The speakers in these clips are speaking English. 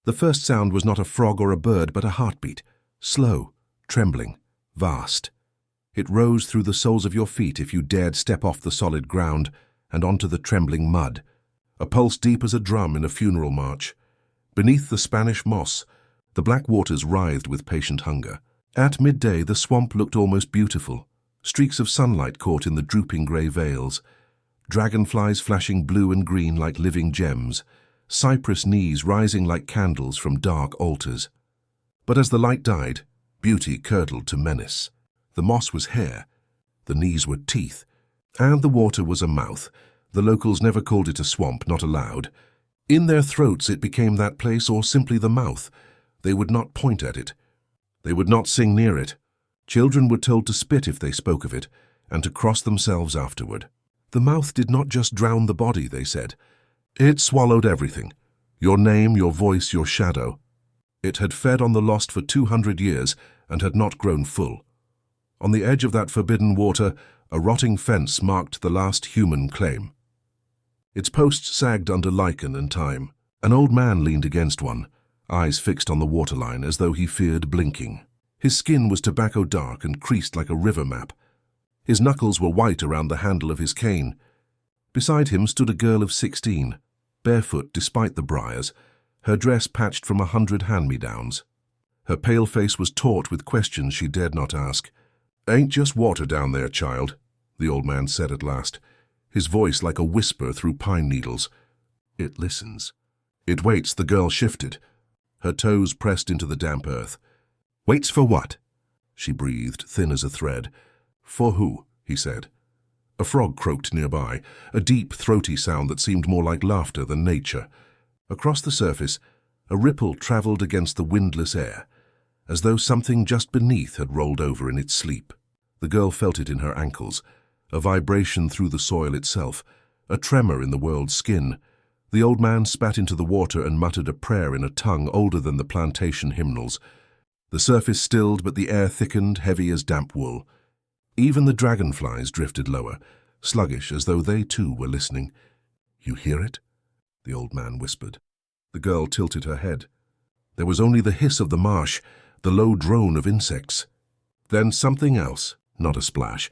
The first sound was not a frog or a bird, but a heartbeat, slow, trembling, vast. It rose through the soles of your feet if you dared step off the solid ground and onto the trembling mud, a pulse deep as a drum in a funeral march. Beneath the Spanish moss, the black waters writhed with patient hunger. At midday, the swamp looked almost beautiful, streaks of sunlight caught in the drooping grey veils, dragonflies flashing blue and green like living gems, cypress knees rising like candles from dark altars. But as the light died, beauty curdled to menace. The moss was hair, the knees were teeth, and the water was a mouth. The locals never called it a swamp, not allowed. In their throats it became that place or simply the mouth. They would not point at it. They would not sing near it. Children were told to spit if they spoke of it, and to cross themselves afterward. The mouth did not just drown the body, they said. It swallowed everything. Your name, your voice, your shadow. It had fed on the lost for 200 years and had not grown full. On the edge of that forbidden water, a rotting fence marked the last human claim. Its posts sagged under lichen and time. An old man leaned against one, eyes fixed on the waterline as though he feared blinking. His skin was tobacco dark and creased like a river map. His knuckles were white around the handle of his cane. Beside him stood a girl of 16, barefoot despite the briars, her dress patched from 100 hand-me-downs. Her pale face was taut with questions she dared not ask. "Ain't just water down there, child," the old man said at last, his voice like a whisper through pine needles. "It listens. It waits." The girl shifted, her toes pressed into the damp earth. "Waits for what?" she breathed, thin as a thread. "For who?" he said. A frog croaked nearby, a deep, throaty sound that seemed more like laughter than nature. Across the surface, a ripple traveled against the windless air, as though something just beneath had rolled over in its sleep. The girl felt it in her ankles, a vibration through the soil itself, a tremor in the world's skin. The old man spat into the water and muttered a prayer in a tongue older than the plantation hymnals. The surface stilled, but the air thickened, heavy as damp wool. Even the dragonflies drifted lower, sluggish as though they too were listening. "You hear it?" the old man whispered. The girl tilted her head. There was only the hiss of the marsh, the low drone of insects. Then something else, not a splash,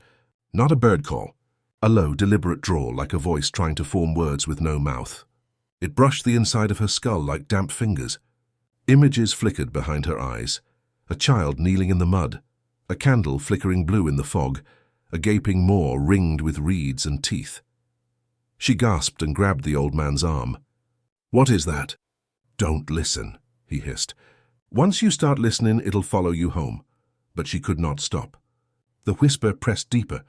not a bird call, a low, deliberate drawl like a voice trying to form words with no mouth. It brushed the inside of her skull like damp fingers. Images flickered behind her eyes. A child kneeling in the mud, a candle flickering blue in the fog, a gaping maw ringed with reeds and teeth. She gasped and grabbed the old man's arm. "What is that?" "Don't listen," he hissed. "Once you start listening, it'll follow you home." But she could not stop. The whisper pressed deeper.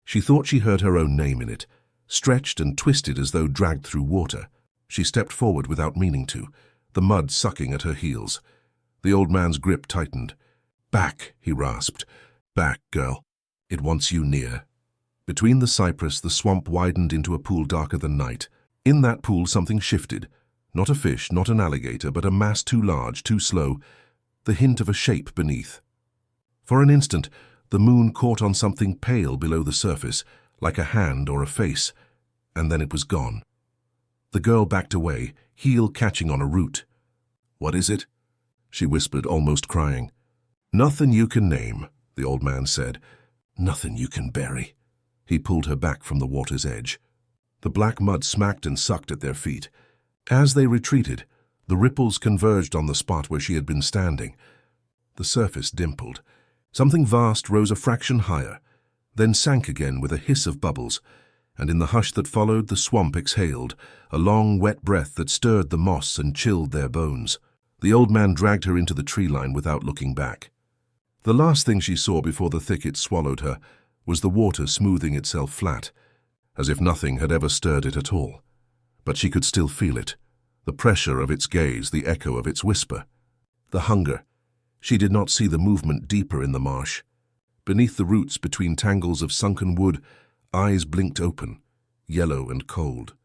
She thought she heard her own name in it, stretched and twisted as though dragged through water. She stepped forward without meaning to, the mud sucking at her heels. The old man's grip tightened. "Back," he rasped. "Back, girl. It wants you near." Between the cypress, the swamp widened into a pool darker than night. In that pool something shifted. Not a fish, not an alligator, but a mass too large, too slow, the hint of a shape beneath. For an instant, the moon caught on something pale below the surface, like a hand or a face, and then it was gone. The girl backed away, heel catching on a root. "What is it?" she whispered, almost crying. "Nothing you can name," the old man said. "Nothing you can bury." He pulled her back from the water's edge. The black mud smacked and sucked at their feet. As they retreated, the ripples converged on the spot where she had been standing. The surface dimpled. Something vast rose a fraction higher, then sank again with a hiss of bubbles, and in the hush that followed, the swamp exhaled, a long, wet breath that stirred the moss and chilled their bones. The old man dragged her into the tree line without looking back. The last thing she saw before the thicket swallowed her was the water smoothing itself flat, as if nothing had ever stirred it at all. But she could still feel it, the pressure of its gaze, the echo of its whisper. The hunger. She did not see the movement deeper in the marsh. Beneath the roots, between tangles of sunken wood, eyes blinked open, yellow and cold.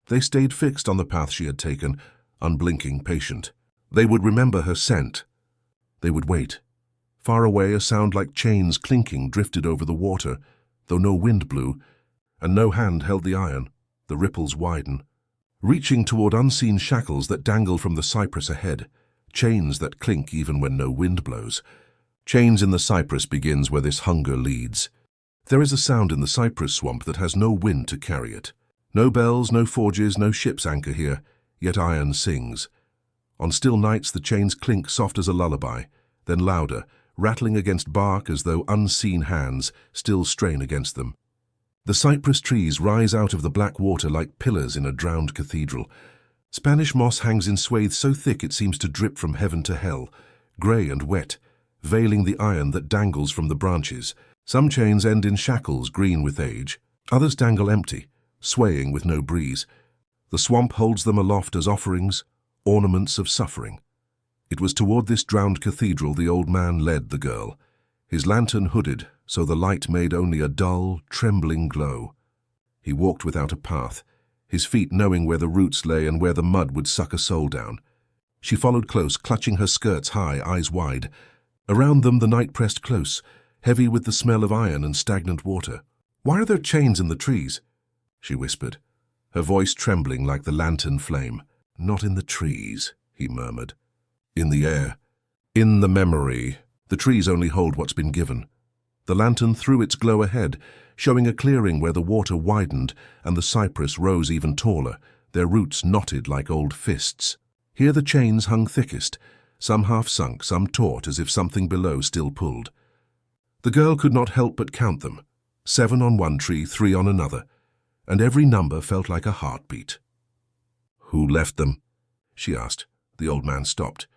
They stayed fixed on the path she had taken, unblinking, patient. They would remember her scent. They would wait. Far away, a sound like chains clinking drifted over the water, though no wind blew, and no hand held the iron. The ripples widen, reaching toward unseen shackles that dangled from the cypress ahead. chains that clink even when no wind blows. Chains in the cypress begins where this hunger leads. There is a sound in the cypress swamp that has no wind to carry it. No bells, no forges, no ship's anchor here, yet iron sings. On still nights the chains clink soft as a lullaby, then louder, rattling against bark as though unseen hands still strain against them. The cypress trees rise out of the black water like pillars in a drowned cathedral. Spanish moss hangs in swathes so thick it seems to drip from heaven to hell, grey and wet, veiling the iron that dangles from the branches. Some chains end in shackles green with age, others dangle empty, swaying with no breeze. The swamp holds them aloft as offerings, ornaments of suffering. It was toward this drowned cathedral the old man led the girl, his lantern hooded so the light made only a dull, trembling glow. He walked without a path, his feet knowing where the roots lay and where the mud would suck a soul down. She followed close, clutching her skirts high, eyes wide. Around them the night pressed close, heavy with the smell of iron and stagnant water. "Why are there chains in the trees?" she whispered, her voice trembling like the lantern flame. "Not in the trees," he murmured. "In the air. In the memory. The trees only hold what's been given." The lantern threw its glow ahead, showing a clearing where the water widened and the cypress rose even taller, their roots knotted like old fists. Here the chains hung thickest, some half sunk, some taut as if something below still pulled. The girl could not help but count them, 7 on one tree, 3 on another, and every number felt like a heartbeat. "Who left them?" she asked. The old man stopped.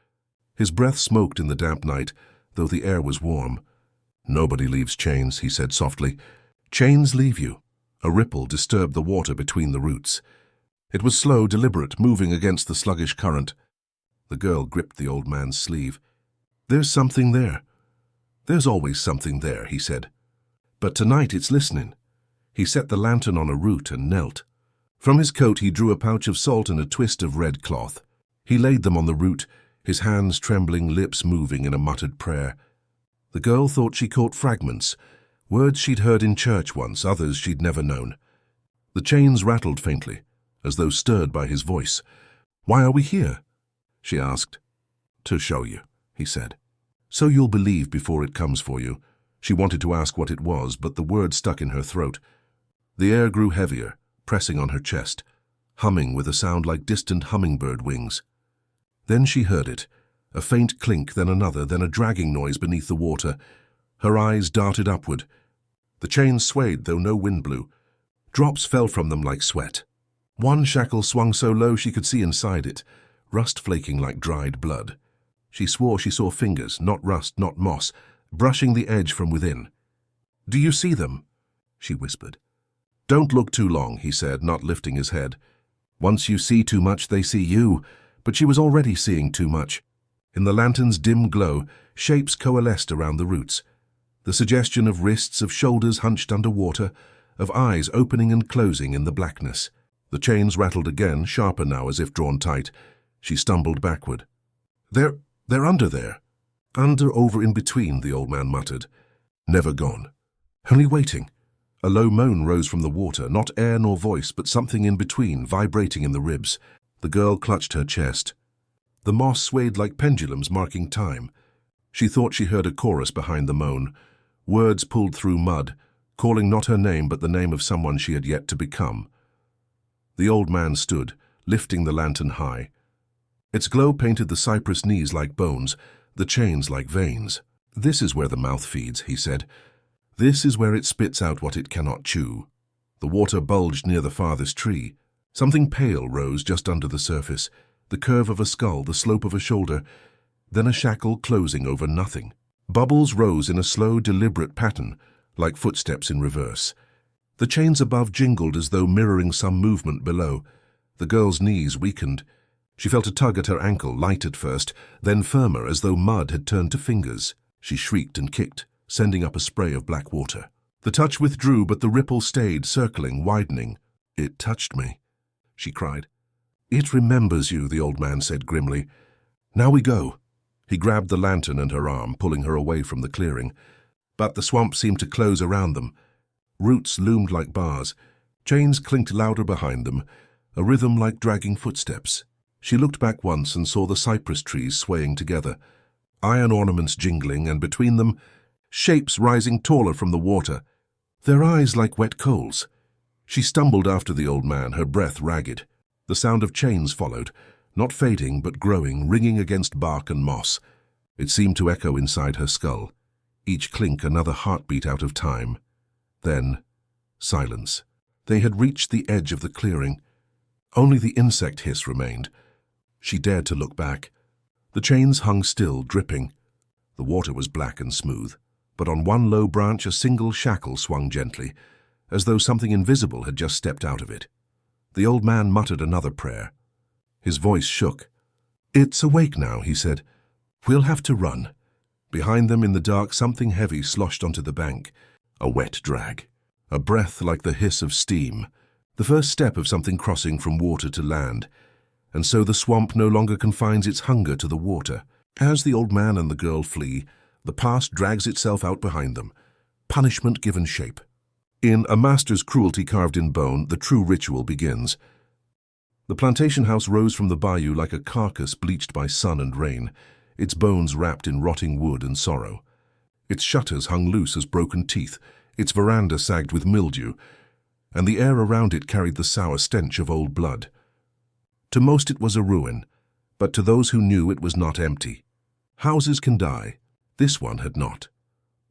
His breath smoked in the damp night, though the air was warm. "Nobody leaves chains," he said softly. "Chains leave you." A ripple disturbed the water between the roots. It was slow, deliberate, moving against the sluggish current. The girl gripped the old man's sleeve. "There's something there." "There's always something there," he said. "But tonight it's listening." He set the lantern on a root and knelt. From his coat he drew a pouch of salt and a twist of red cloth. He laid them on the root, his hands trembling, lips moving in a muttered prayer. The girl thought she caught fragments, words she'd heard in church once, others she'd never known. The chains rattled faintly, as though stirred by his voice. "Why are we here?" she asked. "To show you," he said. "So you'll believe before it comes for you." She wanted to ask what it was, but the word stuck in her throat. The air grew heavier, pressing on her chest, humming with a sound like distant hummingbird wings. Then she heard it, a faint clink, then another, then a dragging noise beneath the water. Her eyes darted upward. The chains swayed, though no wind blew. Drops fell from them like sweat. One shackle swung so low she could see inside it, rust flaking like dried blood. She swore she saw fingers, not rust, not moss, brushing the edge from within. "Do you see them?" she whispered. "Don't look too long," he said, not lifting his head. "Once you see too much, they see you." But she was already seeing too much. In the lantern's dim glow, shapes coalesced around the roots. The suggestion of wrists, of shoulders hunched under water, of eyes opening and closing in the blackness. The chains rattled again, sharper now as if drawn tight. She stumbled backward. They're under there." "Under, over, in between," the old man muttered. "Never gone. Only waiting." A low moan rose from the water, not air nor voice, but something in between, vibrating in the ribs. The girl clutched her chest. The moss swayed like pendulums marking time. She thought she heard a chorus behind the moan. Words pulled through mud, calling not her name but the name of someone she had yet to become. The old man stood, lifting the lantern high. Its glow painted the cypress knees like bones, the chains like veins. "This is where the mouth feeds," he said. "This is where it spits out what it cannot chew." The water bulged near the farthest tree. Something pale rose just under the surface, the curve of a skull, the slope of a shoulder, then a shackle closing over nothing. Bubbles rose in a slow, deliberate pattern, like footsteps in reverse. The chains above jingled as though mirroring some movement below. The girl's knees weakened. She felt a tug at her ankle, light at first, then firmer, as though mud had turned to fingers. She shrieked and kicked, sending up a spray of black water. The touch withdrew, but the ripple stayed, circling, widening. "It touched me," she cried. "It remembers you," the old man said grimly. "Now we go." He grabbed the lantern and her arm, pulling her away from the clearing. But the swamp seemed to close around them. Roots loomed like bars. Chains clinked louder behind them, a rhythm like dragging footsteps. She looked back once and saw the cypress trees swaying together, iron ornaments jingling, and between them, shapes rising taller from the water, their eyes like wet coals. She stumbled after the old man, her breath ragged. The sound of chains followed, not fading but growing, ringing against bark and moss. It seemed to echo inside her skull, each clink another heartbeat out of time. Then, silence. They had reached the edge of the clearing. Only the insect hiss remained. She dared to look back. The chains hung still, dripping. The water was black and smooth, but on one low branch a single shackle swung gently, as though something invisible had just stepped out of it. The old man muttered another prayer. His voice shook. "It's awake now," he said. "We'll have to run." Behind them in the dark, something heavy sloshed onto the bank. A wet drag. A breath like the hiss of steam. The first step of something crossing from water to land. And so the swamp no longer confines its hunger to the water. As the old man and the girl flee, the past drags itself out behind them. Punishment given shape. In A Master's Cruelty Carved in Bone, the true ritual begins. The plantation house rose from the bayou like a carcass bleached by sun and rain, its bones wrapped in rotting wood and sorrow. Its shutters hung loose as broken teeth, its veranda sagged with mildew, and the air around it carried the sour stench of old blood. To most it was a ruin, but to those who knew it was not empty. Houses can die. This one had not.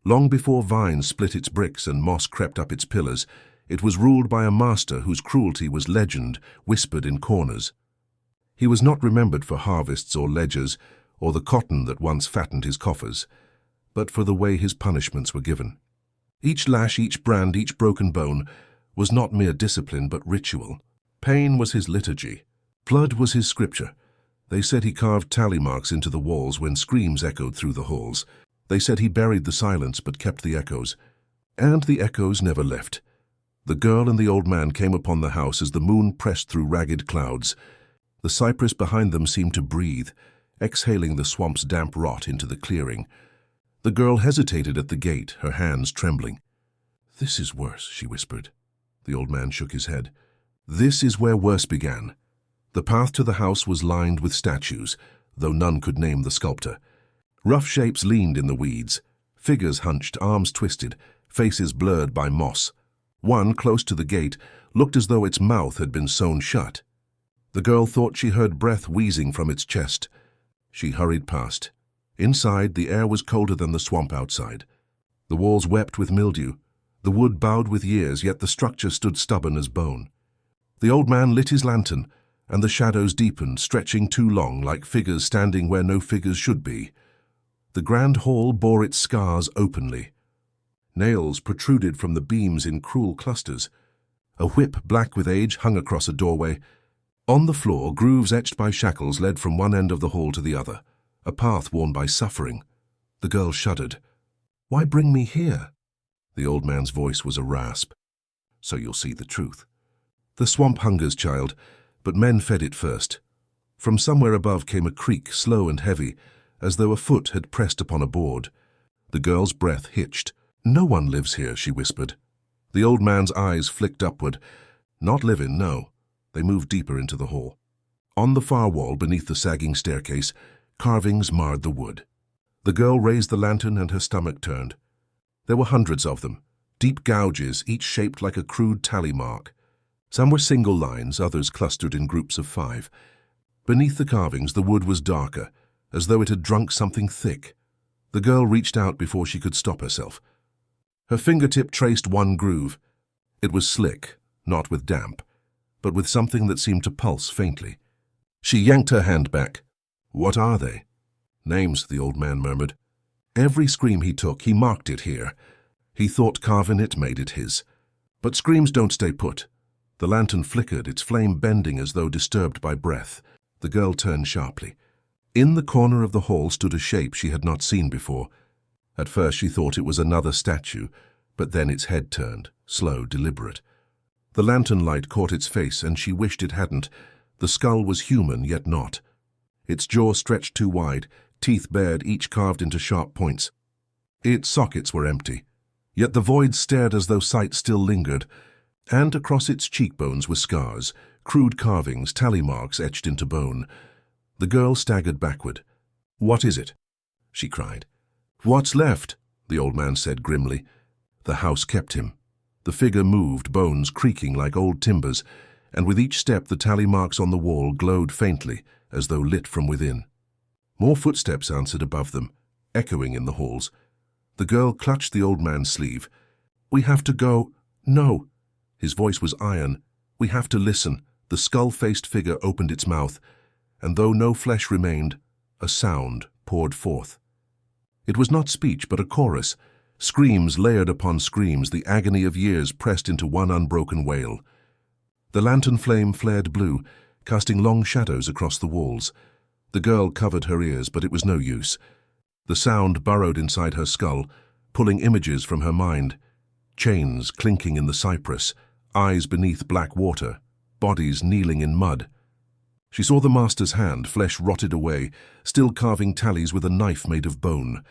Long before vines split its bricks and moss crept up its pillars, it was ruled by a master whose cruelty was legend, whispered in corners. He was not remembered for harvests or ledgers, or the cotton that once fattened his coffers, but for the way his punishments were given. Each lash, each brand, each broken bone was not mere discipline but ritual. Pain was his liturgy. Blood was his scripture. They said he carved tally marks into the walls when screams echoed through the halls. They said he buried the silence but kept the echoes. And the echoes never left. The girl and the old man came upon the house as the moon pressed through ragged clouds. The cypress behind them seemed to breathe, exhaling the swamp's damp rot into the clearing. The girl hesitated at the gate, her hands trembling. "This is worse," she whispered. The old man shook his head. This is where worse began. The path to the house was lined with statues, though none could name the sculptor. Rough shapes leaned in the weeds, figures hunched, arms twisted, faces blurred by moss. One, close to the gate, looked as though its mouth had been sewn shut. The girl thought she heard breath wheezing from its chest. She hurried past. Inside, the air was colder than the swamp outside. The walls wept with mildew. The wood bowed with years, yet the structure stood stubborn as bone. The old man lit his lantern, and the shadows deepened, stretching too long, like figures standing where no figures should be. The grand hall bore its scars openly. Nails protruded from the beams in cruel clusters. A whip, black with age, hung across a doorway. On the floor, grooves etched by shackles led from one end of the hall to the other, a path worn by suffering. The girl shuddered. "Why bring me here?" The old man's voice was a rasp. "So you'll see the truth. The swamp hungers, child, but men fed it first." From somewhere above came a creak, slow and heavy, as though a foot had pressed upon a board. The girl's breath hitched. "No one lives here," she whispered. The old man's eyes flicked upward. "Not living, no." They moved deeper into the hall. On the far wall, beneath the sagging staircase, carvings marred the wood. The girl raised the lantern and her stomach turned. There were hundreds of them, deep gouges, each shaped like a crude tally mark. Some were single lines, others clustered in groups of 5. Beneath the carvings, the wood was darker, as though it had drunk something thick. The girl reached out before she could stop herself. Her fingertip traced one groove. It was slick, not with damp, but with something that seemed to pulse faintly. She yanked her hand back. "What are they?" "Names," the old man murmured. Every scream he took, he marked it here. He thought carving it made it his. But screams don't stay put. The lantern flickered, its flame bending as though disturbed by breath. The girl turned sharply. In the corner of the hall stood a shape she had not seen before. At first she thought it was another statue, but then its head turned, slow, deliberate. The lantern light caught its face, and she wished it hadn't. The skull was human, yet not. Its jaw stretched too wide, teeth bared, each carved into sharp points. Its sockets were empty, yet the void stared as though sight still lingered, and across its cheekbones were scars, crude carvings, tally marks etched into bone. The girl staggered backward. "What is it?" she cried. "What's left?" the old man said grimly. The house kept him. The figure moved, bones creaking like old timbers, and with each step the tally marks on the wall glowed faintly, as though lit from within. More footsteps answered above them, echoing in the halls. The girl clutched the old man's sleeve. "We have to go." "No." His voice was iron. "We have to listen." The skull-faced figure opened its mouth, and though no flesh remained, a sound poured forth. It was not speech, but a chorus. Screams layered upon screams, the agony of years pressed into one unbroken wail. The lantern flame flared blue, casting long shadows across the walls. The girl covered her ears, but it was no use. The sound burrowed inside her skull, pulling images from her mind. Chains clinking in the cypress, eyes beneath black water, bodies kneeling in mud. She saw the master's hand, flesh rotted away, still carving tallies with a knife made of bone.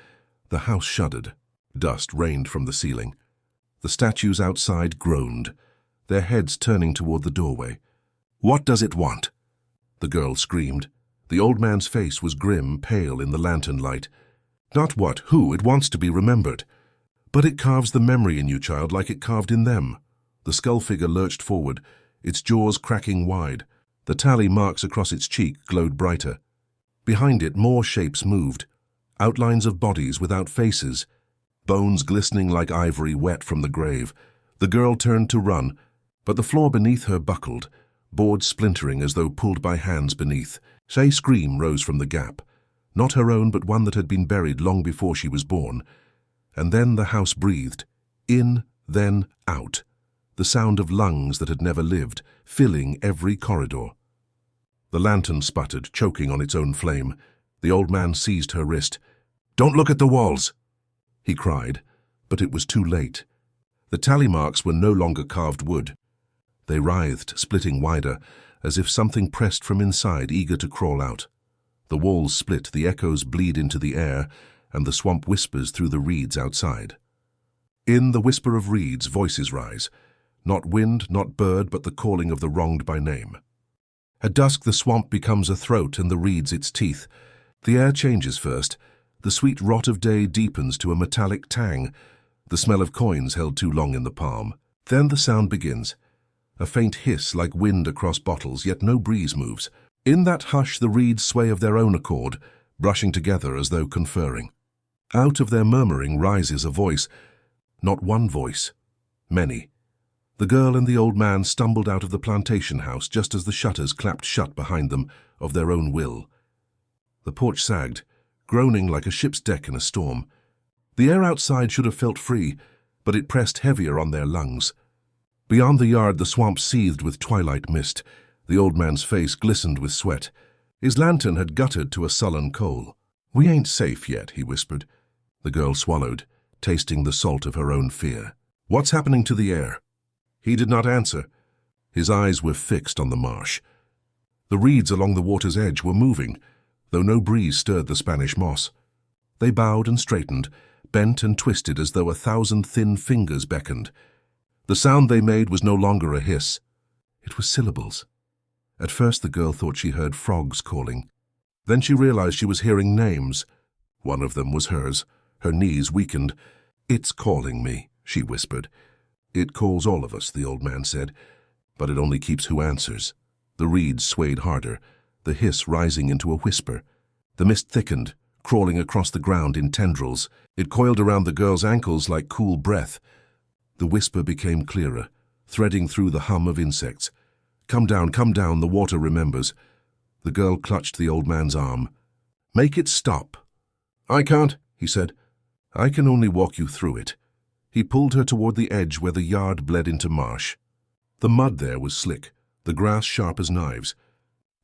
The house shuddered. Dust rained from the ceiling. The statues outside groaned, their heads turning toward the doorway. "What does it want?" the girl screamed. The old man's face was grim, pale in the lantern light. "Not what, who, it wants to be remembered. But it carves the memory in you, child, like it carved in them." The skull figure lurched forward, its jaws cracking wide. The tally marks across its cheek glowed brighter. Behind it, more shapes moved, outlines of bodies without faces, bones glistening like ivory wet from the grave. The girl turned to run, but the floor beneath her buckled, boards splintering as though pulled by hands beneath. A scream rose from the gap, not her own but one that had been buried long before she was born. And then the house breathed, in, then out, the sound of lungs that had never lived, filling every corridor. The lantern sputtered, choking on its own flame. The old man seized her wrist. "Don't look at the walls!" he cried, but it was too late. The tally marks were no longer carved wood. They writhed, splitting wider, as if something pressed from inside, eager to crawl out. The walls split, the echoes bleed into the air, and the swamp whispers through the reeds outside. In the whisper of reeds, voices rise. Not wind, not bird, but the calling of the wronged by name. At dusk the swamp becomes a throat and the reeds its teeth. The air changes first. The sweet rot of day deepens to a metallic tang, the smell of coins held too long in the palm. Then the sound begins. A faint hiss like wind across bottles, yet no breeze moves. In that hush the reeds sway of their own accord, brushing together as though conferring. Out of their murmuring rises a voice. Not one voice. Many. The girl and the old man stumbled out of the plantation house just as the shutters clapped shut behind them of their own will. The porch sagged, groaning like a ship's deck in a storm. The air outside should have felt free, but it pressed heavier on their lungs. Beyond the yard the swamp seethed with twilight mist. The old man's face glistened with sweat. His lantern had guttered to a sullen coal. "We ain't safe yet," he whispered. The girl swallowed, tasting the salt of her own fear. "What's happening to the air?" He did not answer. His eyes were fixed on the marsh. The reeds along the water's edge were moving, though no breeze stirred the Spanish moss. They bowed and straightened, bent and twisted as though 1,000 thin fingers beckoned. The sound they made was no longer a hiss. It was syllables. At first the girl thought she heard frogs calling. Then she realized she was hearing names. One of them was hers. Her knees weakened. "It's calling me," she whispered. "It calls all of us," the old man said, "but it only keeps who answers." The reeds swayed harder, the hiss rising into a whisper. The mist thickened, crawling across the ground in tendrils. It coiled around the girl's ankles like cool breath. The whisper became clearer, threading through the hum of insects. Come down, the water remembers." The girl clutched the old man's arm. "Make it stop." "I can't," he said. "I can only walk you through it." He pulled her toward the edge where the yard bled into marsh. The mud there was slick, the grass sharp as knives.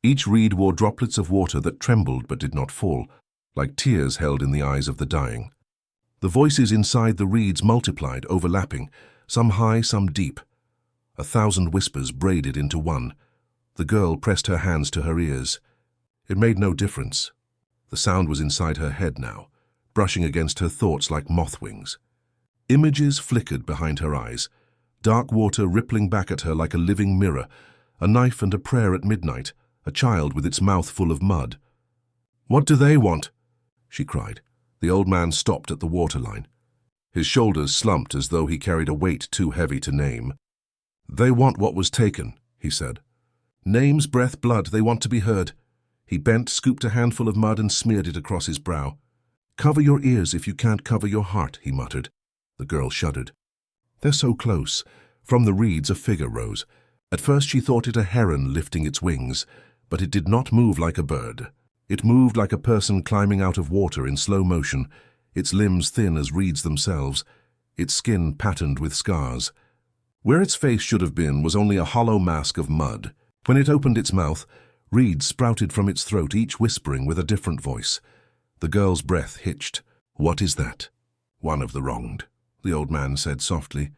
Each reed wore droplets of water that trembled but did not fall, like tears held in the eyes of the dying. The voices inside the reeds multiplied, overlapping, some high, some deep. 1,000 whispers braided into one. The girl pressed her hands to her ears. It made no difference. The sound was inside her head now, brushing against her thoughts like moth wings. Images flickered behind her eyes, dark water rippling back at her like a living mirror, a knife and a prayer at midnight, a child with its mouth full of mud. "What do they want?" she cried. The old man stopped at the waterline. His shoulders slumped as though he carried a weight too heavy to name. "They want what was taken," he said. "Names, breath, blood, they want to be heard." He bent, scooped a handful of mud and smeared it across his brow. "Cover your ears if you can't cover your heart," he muttered. The girl shuddered. "They're so close." From the reeds a figure rose. At first she thought it a heron lifting its wings, but it did not move like a bird. It moved like a person climbing out of water in slow motion, its limbs thin as reeds themselves, its skin patterned with scars. Where its face should have been was only a hollow mask of mud. When it opened its mouth, reeds sprouted from its throat, each whispering with a different voice. The girl's breath hitched. "What is that?" "One of the wronged," the old man said softly.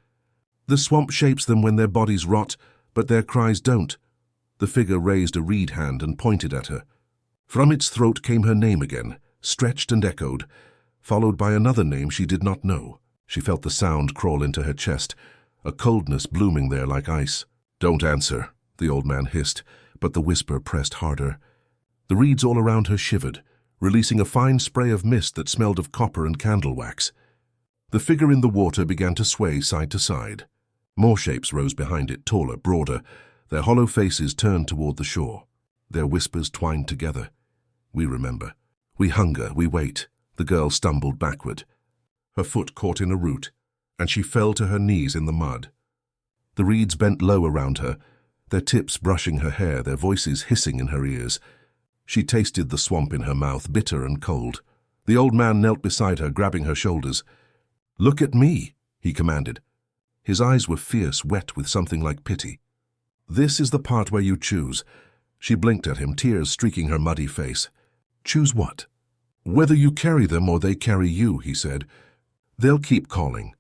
"The swamp shapes them when their bodies rot, but their cries don't." The figure raised a reed hand and pointed at her. From its throat came her name again, stretched and echoed, followed by another name she did not know. She felt the sound crawl into her chest, a coldness blooming there like ice. "Don't answer," the old man hissed, but the whisper pressed harder. The reeds all around her shivered, releasing a fine spray of mist that smelled of copper and candle wax. The figure in the water began to sway side to side. More shapes rose behind it, taller, broader, their hollow faces turned toward the shore. Their whispers twined together. "We remember. We hunger, we wait." The girl stumbled backward. Her foot caught in a root, and she fell to her knees in the mud. The reeds bent low around her, their tips brushing her hair, their voices hissing in her ears. She tasted the swamp in her mouth, bitter and cold. The old man knelt beside her, grabbing her shoulders. "Look at me," he commanded. His eyes were fierce, wet with something like pity. "This is the part where you choose." She blinked at him, tears streaking her muddy face. "Choose what?" "Whether you carry them or they carry you," he said. "They'll keep calling.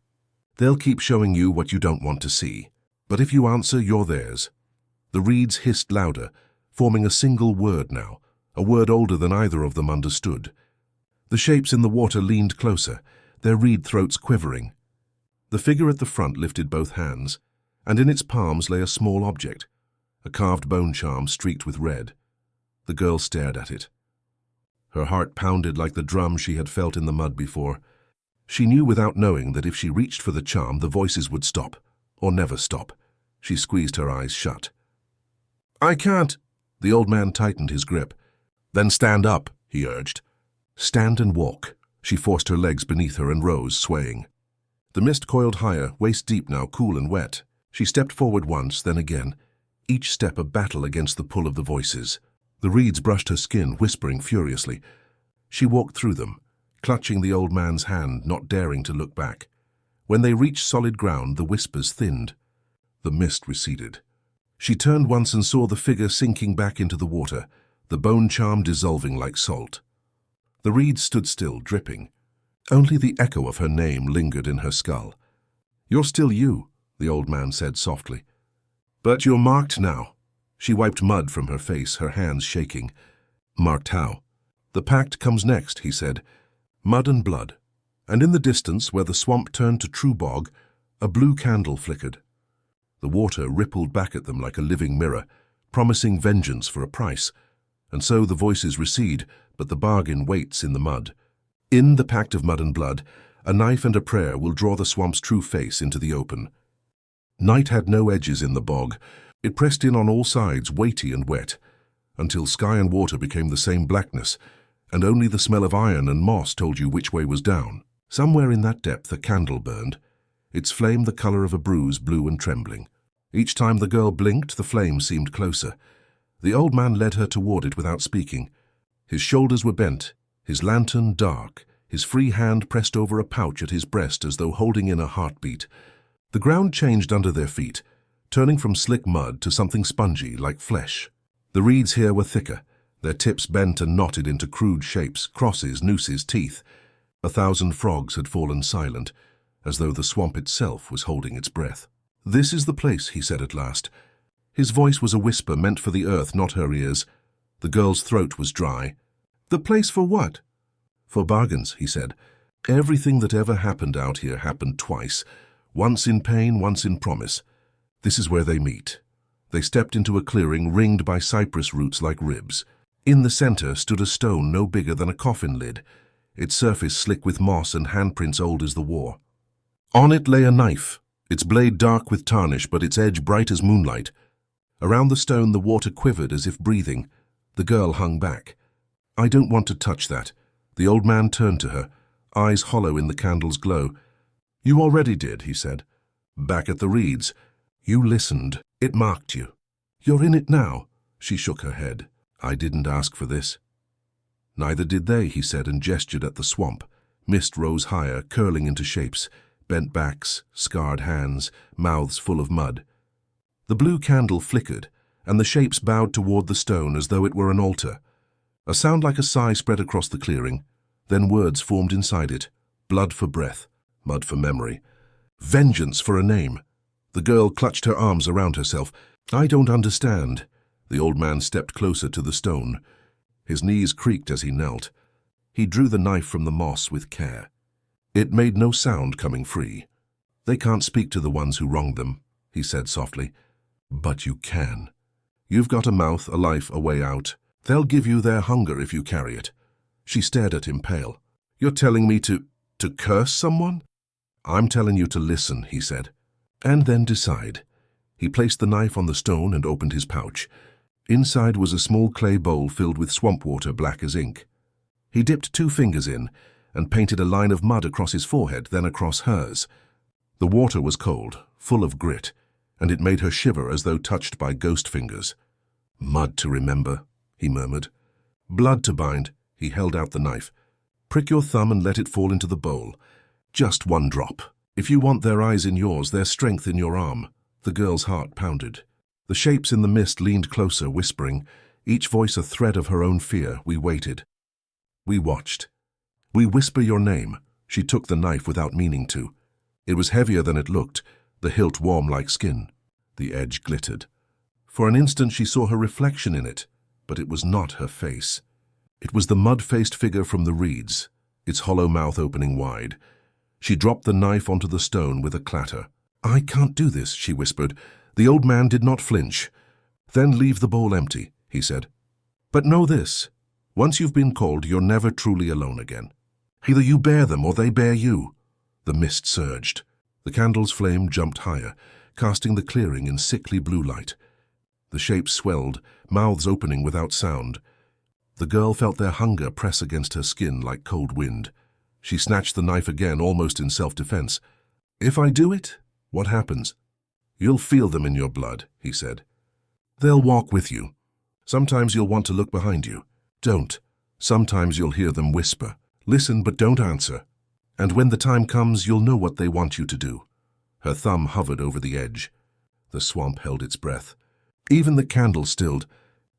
They'll keep showing you what you don't want to see. But if you answer, you're theirs." The reeds hissed louder, forming a single word now, a word older than either of them understood. The shapes in the water leaned closer, their reed throats quivering. The figure at the front lifted both hands, and in its palms lay a small object, a carved bone charm streaked with red. The girl stared at it. Her heart pounded like the drum she had felt in the mud before. She knew without knowing that if she reached for the charm, the voices would stop, or never stop. She squeezed her eyes shut. "I can't." The old man tightened his grip. "Then stand up," he urged. "Stand and walk." She forced her legs beneath her and rose, swaying. The mist coiled higher, waist deep now, cool and wet. She stepped forward once, then again, each step a battle against the pull of the voices. The reeds brushed her skin, whispering furiously. She walked through them, clutching the old man's hand, not daring to look back. When they reached solid ground, the whispers thinned. The mist receded. She turned once and saw the figure sinking back into the water, the bone charm dissolving like salt. The reeds stood still, dripping. Only the echo of her name lingered in her skull. "You're still you," the old man said softly. "But you're marked now." She wiped mud from her face, her hands shaking. "Marked how?" "The pact comes next," he said. "Mud and blood." And in the distance, where the swamp turned to true bog, a blue candle flickered. The water rippled back at them like a living mirror, promising vengeance for a price. And so the voices recede, but the bargain waits in the mud. In the pact of mud and blood, a knife and a prayer will draw the swamp's true face into the open. Night had no edges in the bog. It pressed in on all sides, weighty and wet, until sky and water became the same blackness, and only the smell of iron and moss told you which way was down. Somewhere in that depth a candle burned, its flame the color of a bruise, blue and trembling. Each time the girl blinked, the flame seemed closer. The old man led her toward it without speaking. His shoulders were bent, his lantern dark, his free hand pressed over a pouch at his breast as though holding in a heartbeat. The ground changed under their feet, turning from slick mud to something spongy, like flesh. The reeds here were thicker, their tips bent and knotted into crude shapes, crosses, nooses, teeth. 1,000 frogs had fallen silent, as though the swamp itself was holding its breath. "This is the place," he said at last. His voice was a whisper meant for the earth, not her ears. The girl's throat was dry. "The place for what?" "For bargains," he said. "Everything that ever happened out here happened twice, once in pain, once in promise. This is where they meet. They stepped into a clearing ringed by cypress roots like ribs. In the center stood a stone no bigger than a coffin lid, its surface slick with moss and handprints old as the war. On it lay a knife, its blade dark with tarnish but its edge bright as moonlight. Around the stone the water quivered as if breathing. The girl hung back. "I don't want to touch that." The old man turned to her, eyes hollow in the candle's glow. "You already did," he said. "Back at the reeds. You listened. It marked you. You're in it now." She shook her head. "I didn't ask for this." "Neither did they," he said, and gestured at the swamp. Mist rose higher, curling into shapes, bent backs, scarred hands, mouths full of mud. The blue candle flickered, and the shapes bowed toward the stone as though it were an altar. A sound like a sigh spread across the clearing. Then words formed inside it. Blood for breath, mud for memory, vengeance for a name. The girl clutched her arms around herself. "I don't understand." The old man stepped closer to the stone. His knees creaked as he knelt. He drew the knife from the moss with care. It made no sound coming free. "They can't speak to the ones who wronged them," he said softly. "But you can. You've got a mouth, a life, a way out. They'll give you their hunger if you carry it." She stared at him, pale. "You're telling me to curse someone?" "I'm telling you to listen," he said. "And then decide." He placed the knife on the stone and opened his pouch. Inside was a small clay bowl filled with swamp water black as ink. He dipped 2 fingers in and painted a line of mud across his forehead, then across hers. The water was cold, full of grit, and it made her shiver as though touched by ghost fingers. "Mud to remember," he murmured. "Blood to bind." He held out the knife. "Prick your thumb and let it fall into the bowl. Just 1 drop. If you want their eyes in yours, their strength in your arm." The girl's heart pounded. The shapes in the mist leaned closer, whispering, each voice a thread of her own fear. We waited. We watched. "We whisper your name." She took the knife without meaning to. It was heavier than it looked, the hilt warm like skin. The edge glittered. For an instant she saw her reflection in it, but it was not her face. It was the mud-faced figure from the reeds, its hollow mouth opening wide. She dropped the knife onto the stone with a clatter. "I can't do this," she whispered. The old man did not flinch. "Then leave the bowl empty," he said. "But know this, once you've been called, you're never truly alone again. Either you bear them or they bear you." The mist surged. The candle's flame jumped higher, casting the clearing in sickly blue light. The shapes swelled, mouths opening without sound. The girl felt their hunger press against her skin like cold wind. She snatched the knife again, almost in self-defense. "If I do it, what happens?" "You'll feel them in your blood," he said. "They'll walk with you. Sometimes you'll want to look behind you. Don't. Sometimes you'll hear them whisper. Listen, but don't answer. And when the time comes, you'll know what they want you to do." Her thumb hovered over the edge. The swamp held its breath. Even the candle stilled.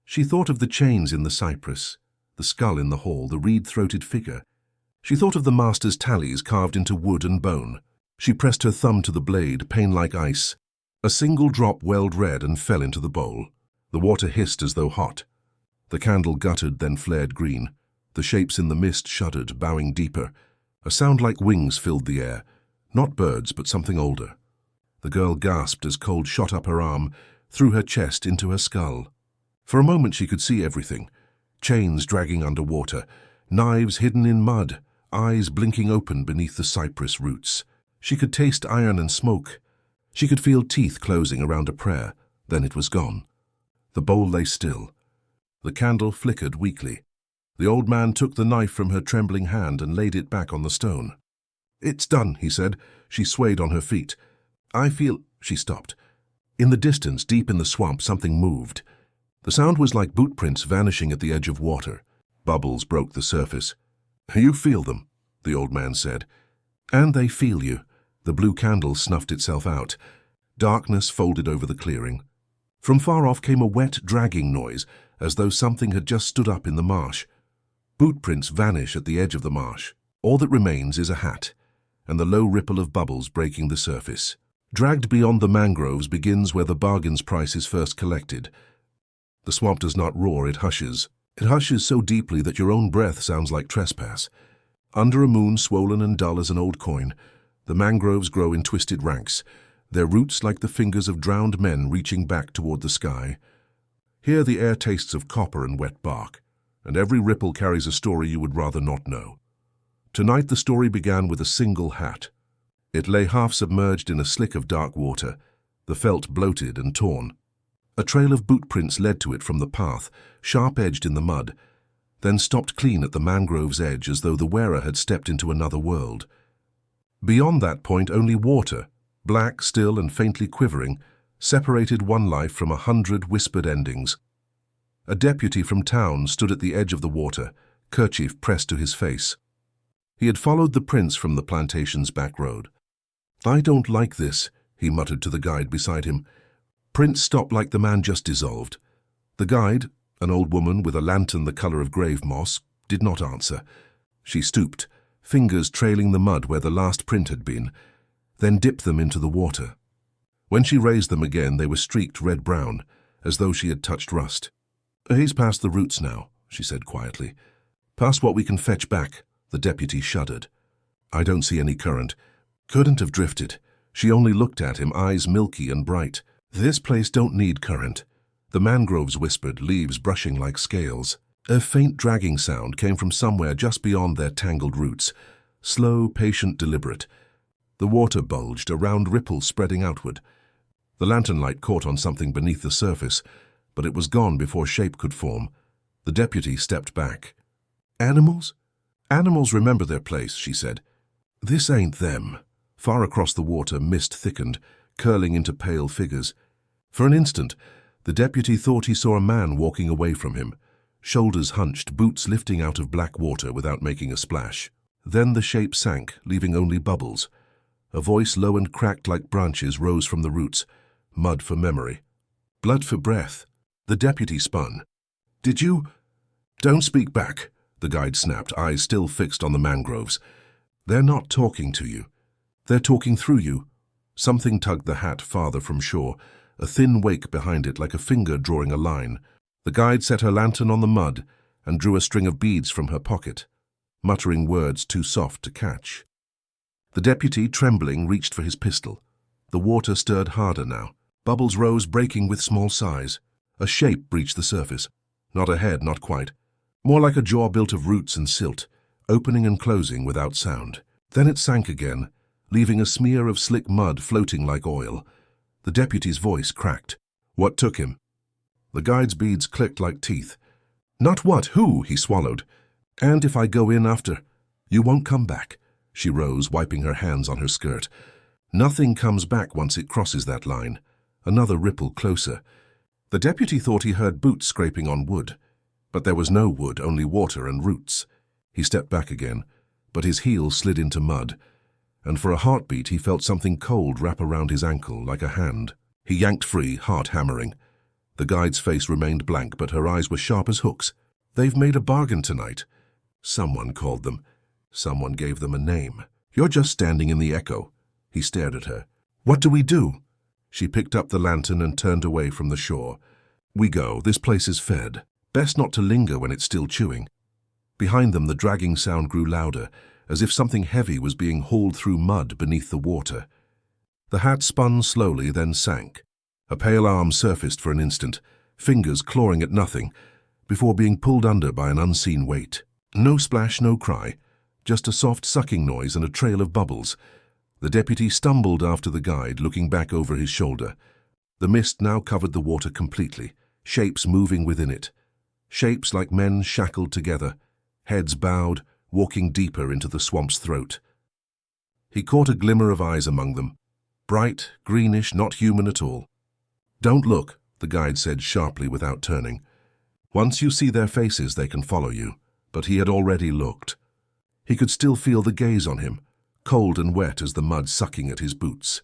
She thought of the chains in the cypress, the skull in the hall, the reed-throated figure. She thought of the master's tallies carved into wood and bone. She pressed her thumb to the blade, pain like ice. A single drop welled red and fell into the bowl. The water hissed as though hot. The candle guttered, then flared green. The shapes in the mist shuddered, bowing deeper. A sound like wings filled the air. Not birds, but something older. The girl gasped as cold shot up her arm, through her chest into her skull. For a moment she could see everything. Chains dragging underwater, knives hidden in mud, eyes blinking open beneath the cypress roots. She could taste iron and smoke. She could feel teeth closing around a prayer. Then it was gone. The bowl lay still. The candle flickered weakly. The old man took the knife from her trembling hand and laid it back on the stone. "It's done," he said. She swayed on her feet. "I feel—" She stopped. In the distance, deep in the swamp, something moved. The sound was like boot prints vanishing at the edge of water. Bubbles broke the surface. "You feel them," the old man said. "And they feel you." The blue candle snuffed itself out. Darkness folded over the clearing. From far off came a wet, dragging noise, as though something had just stood up in the marsh. Boot prints vanish at the edge of the marsh. All that remains is a hat, and the low ripple of bubbles breaking the surface. Dragged beyond the mangroves begins where the bargain's price is first collected. The swamp does not roar, it hushes. It hushes so deeply that your own breath sounds like trespass. Under a moon swollen and dull as an old coin, the mangroves grow in twisted ranks. their roots like the fingers of drowned men reaching back toward the sky. Here the air tastes of copper and wet bark, and every ripple carries a story you would rather not know. Tonight the story began with a single hat. It lay half submerged in a slick of dark water, the felt bloated and torn. A trail of boot prints led to it from the path, sharp-edged in the mud, then stopped clean at the mangrove's edge as though the wearer had stepped into another world. Beyond that point only water, black, still and faintly quivering, separated one life from 100 whispered endings. A deputy from town stood at the edge of the water, kerchief pressed to his face. He had followed the prints from the plantation's back road. "I don't like this," he muttered to the guide beside him. Prints stopped like the man just dissolved. The guide, an old woman with a lantern the color of grave moss, did not answer. She stooped, fingers trailing the mud where the last print had been, then dipped them into the water. When she raised them again, they were streaked red-brown, as though she had touched rust. "He's past the roots now," she said quietly. "Past what we can fetch back." The deputy shuddered. "I don't see any current. Couldn't have drifted." She only looked at him, eyes milky and bright. "This place don't need current." The mangroves whispered, leaves brushing like scales. A faint dragging sound came from somewhere just beyond their tangled roots. Slow, patient, deliberate. The water bulged, a round ripple spreading outward. The lantern light caught on something beneath the surface, but it was gone before shape could form. The deputy stepped back. "Animals? Animals remember their place," she said. "This ain't them." Far across the water, mist thickened, curling into pale figures. For an instant, the deputy thought he saw a man walking away from him, shoulders hunched, boots lifting out of black water without making a splash. Then the shape sank, leaving only bubbles. A voice low and cracked like branches rose from the roots. Mud for memory. Blood for breath. The deputy spun. "Did you—" "Don't speak back," the guide snapped, eyes still fixed on the mangroves. "They're not talking to you. They're talking through you." Something tugged the hat farther from shore, a thin wake behind it like a finger drawing a line. The guide set her lantern on the mud and drew a string of beads from her pocket, muttering words too soft to catch. The deputy, trembling, reached for his pistol. The water stirred harder now. Bubbles rose, breaking with small sighs. A shape breached the surface. Not a head, not quite. More like a jaw built of roots and silt, opening and closing without sound. Then it sank again, leaving a smear of slick mud floating like oil. The deputy's voice cracked. "What took him?" The guide's beads clicked like teeth. "Not what, who?" he swallowed. "And if I go in after, you won't come back." She rose, wiping her hands on her skirt. "Nothing comes back once it crosses that line." Another ripple closer. The deputy thought he heard boots scraping on wood. But there was no wood, only water and roots. He stepped back again, but his heel slid into mud, and for a heartbeat he felt something cold wrap around his ankle like a hand. He yanked free, heart hammering. The guide's face remained blank, but her eyes were sharp as hooks. "They've made a bargain tonight." Someone called them. Someone gave them a name. "You're just standing in the echo." He stared at her. "What do we do?" She picked up the lantern and turned away from the shore. "We go. This place is fed. Best not to linger when it's still chewing." Behind them the dragging sound grew louder, as if something heavy was being hauled through mud beneath the water. The hat spun slowly, then sank. A pale arm surfaced for an instant, fingers clawing at nothing, before being pulled under by an unseen weight. No splash, no cry, just a soft sucking noise and a trail of bubbles. The deputy stumbled after the guide, looking back over his shoulder. The mist now covered the water completely, shapes moving within it. Shapes like men shackled together, heads bowed, walking deeper into the swamp's throat. He caught a glimmer of eyes among them, bright, greenish, not human at all. "Don't look," the guide said sharply without turning. "Once you see their faces, they can follow you." But he had already looked. He could still feel the gaze on him, cold and wet as the mud sucking at his boots.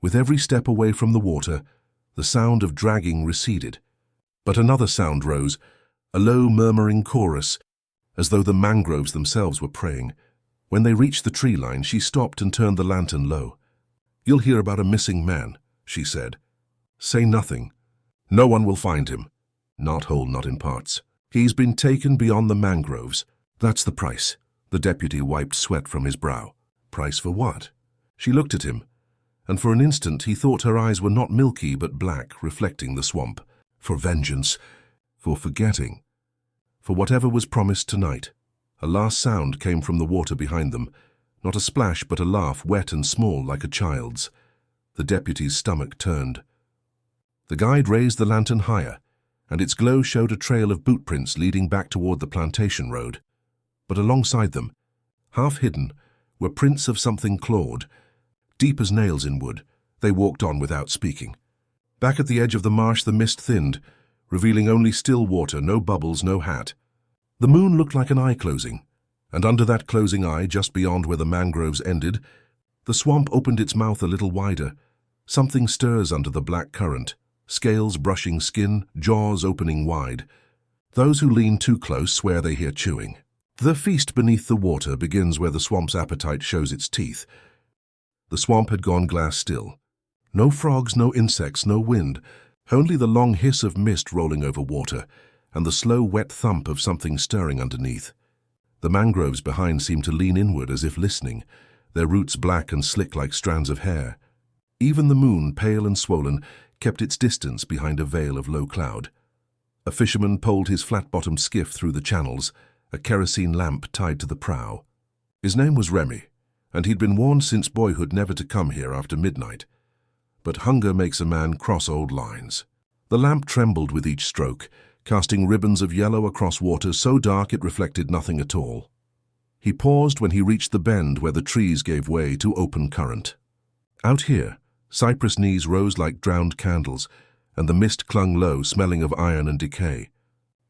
With every step away from the water, the sound of dragging receded. But another sound rose, a low murmuring chorus, as though the mangroves themselves were praying. When they reached the tree line, she stopped and turned the lantern low. "You'll hear about a missing man," she said. "Say nothing. No one will find him. Not whole, not in parts. He's been taken beyond the mangroves. That's the price." The deputy wiped sweat from his brow. "Price for what?" She looked at him, and for an instant he thought her eyes were not milky but black, reflecting the swamp. For vengeance, for forgetting, for whatever was promised tonight. A last sound came from the water behind them, not a splash but a laugh, wet and small like a child's. The deputy's stomach turned. The guide raised the lantern higher, and its glow showed a trail of boot prints leading back toward the plantation road. But alongside them, half hidden, were prints of something clawed. Deep as nails in wood, they walked on without speaking. Back at the edge of the marsh the mist thinned, revealing only still water, no bubbles, no hat. The moon looked like an eye closing, and under that closing eye, just beyond where the mangroves ended, the swamp opened its mouth a little wider. Something stirs under the black current, scales brushing skin, jaws opening wide. Those who lean too close swear they hear chewing. The feast beneath the water begins where the swamp's appetite shows its teeth. The swamp had gone glass still. No frogs, no insects, no wind, only the long hiss of mist rolling over water, and the slow wet thump of something stirring underneath. The mangroves behind seemed to lean inward as if listening, their roots black and slick like strands of hair. Even the moon, pale and swollen, kept its distance behind a veil of low cloud. A fisherman poled his flat-bottomed skiff through the channels, a kerosene lamp tied to the prow. His name was Remy, and he'd been warned since boyhood never to come here after midnight. But hunger makes a man cross old lines. The lamp trembled with each stroke, casting ribbons of yellow across water so dark it reflected nothing at all. He paused when he reached the bend where the trees gave way to open current. Out here, cypress knees rose like drowned candles, and the mist clung low, smelling of iron and decay.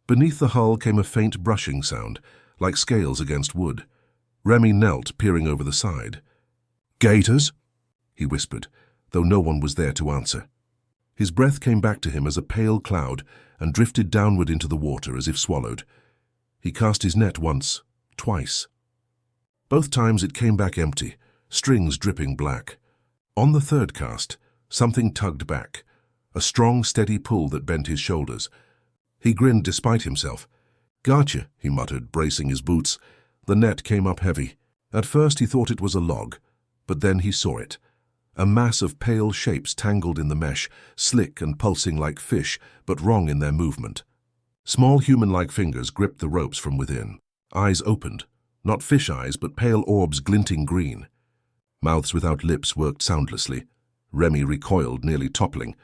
Beneath the hull came a faint brushing sound, like scales against wood. Remy knelt, peering over the side. "Gators?" he whispered, though no one was there to answer. His breath came back to him as a pale cloud and drifted downward into the water as if swallowed. He cast his net once, twice. Both times it came back empty, strings dripping black. On the third cast, something tugged back, a strong, steady pull that bent his shoulders. He grinned despite himself. "Gotcha," he muttered, bracing his boots. The net came up heavy. At first he thought it was a log, but then he saw it. A mass of pale shapes tangled in the mesh, slick and pulsing like fish, but wrong in their movement. Small human-like fingers gripped the ropes from within. Eyes opened, not fish eyes, but pale orbs glinting green. Mouths without lips worked soundlessly. Remy recoiled, nearly toppling.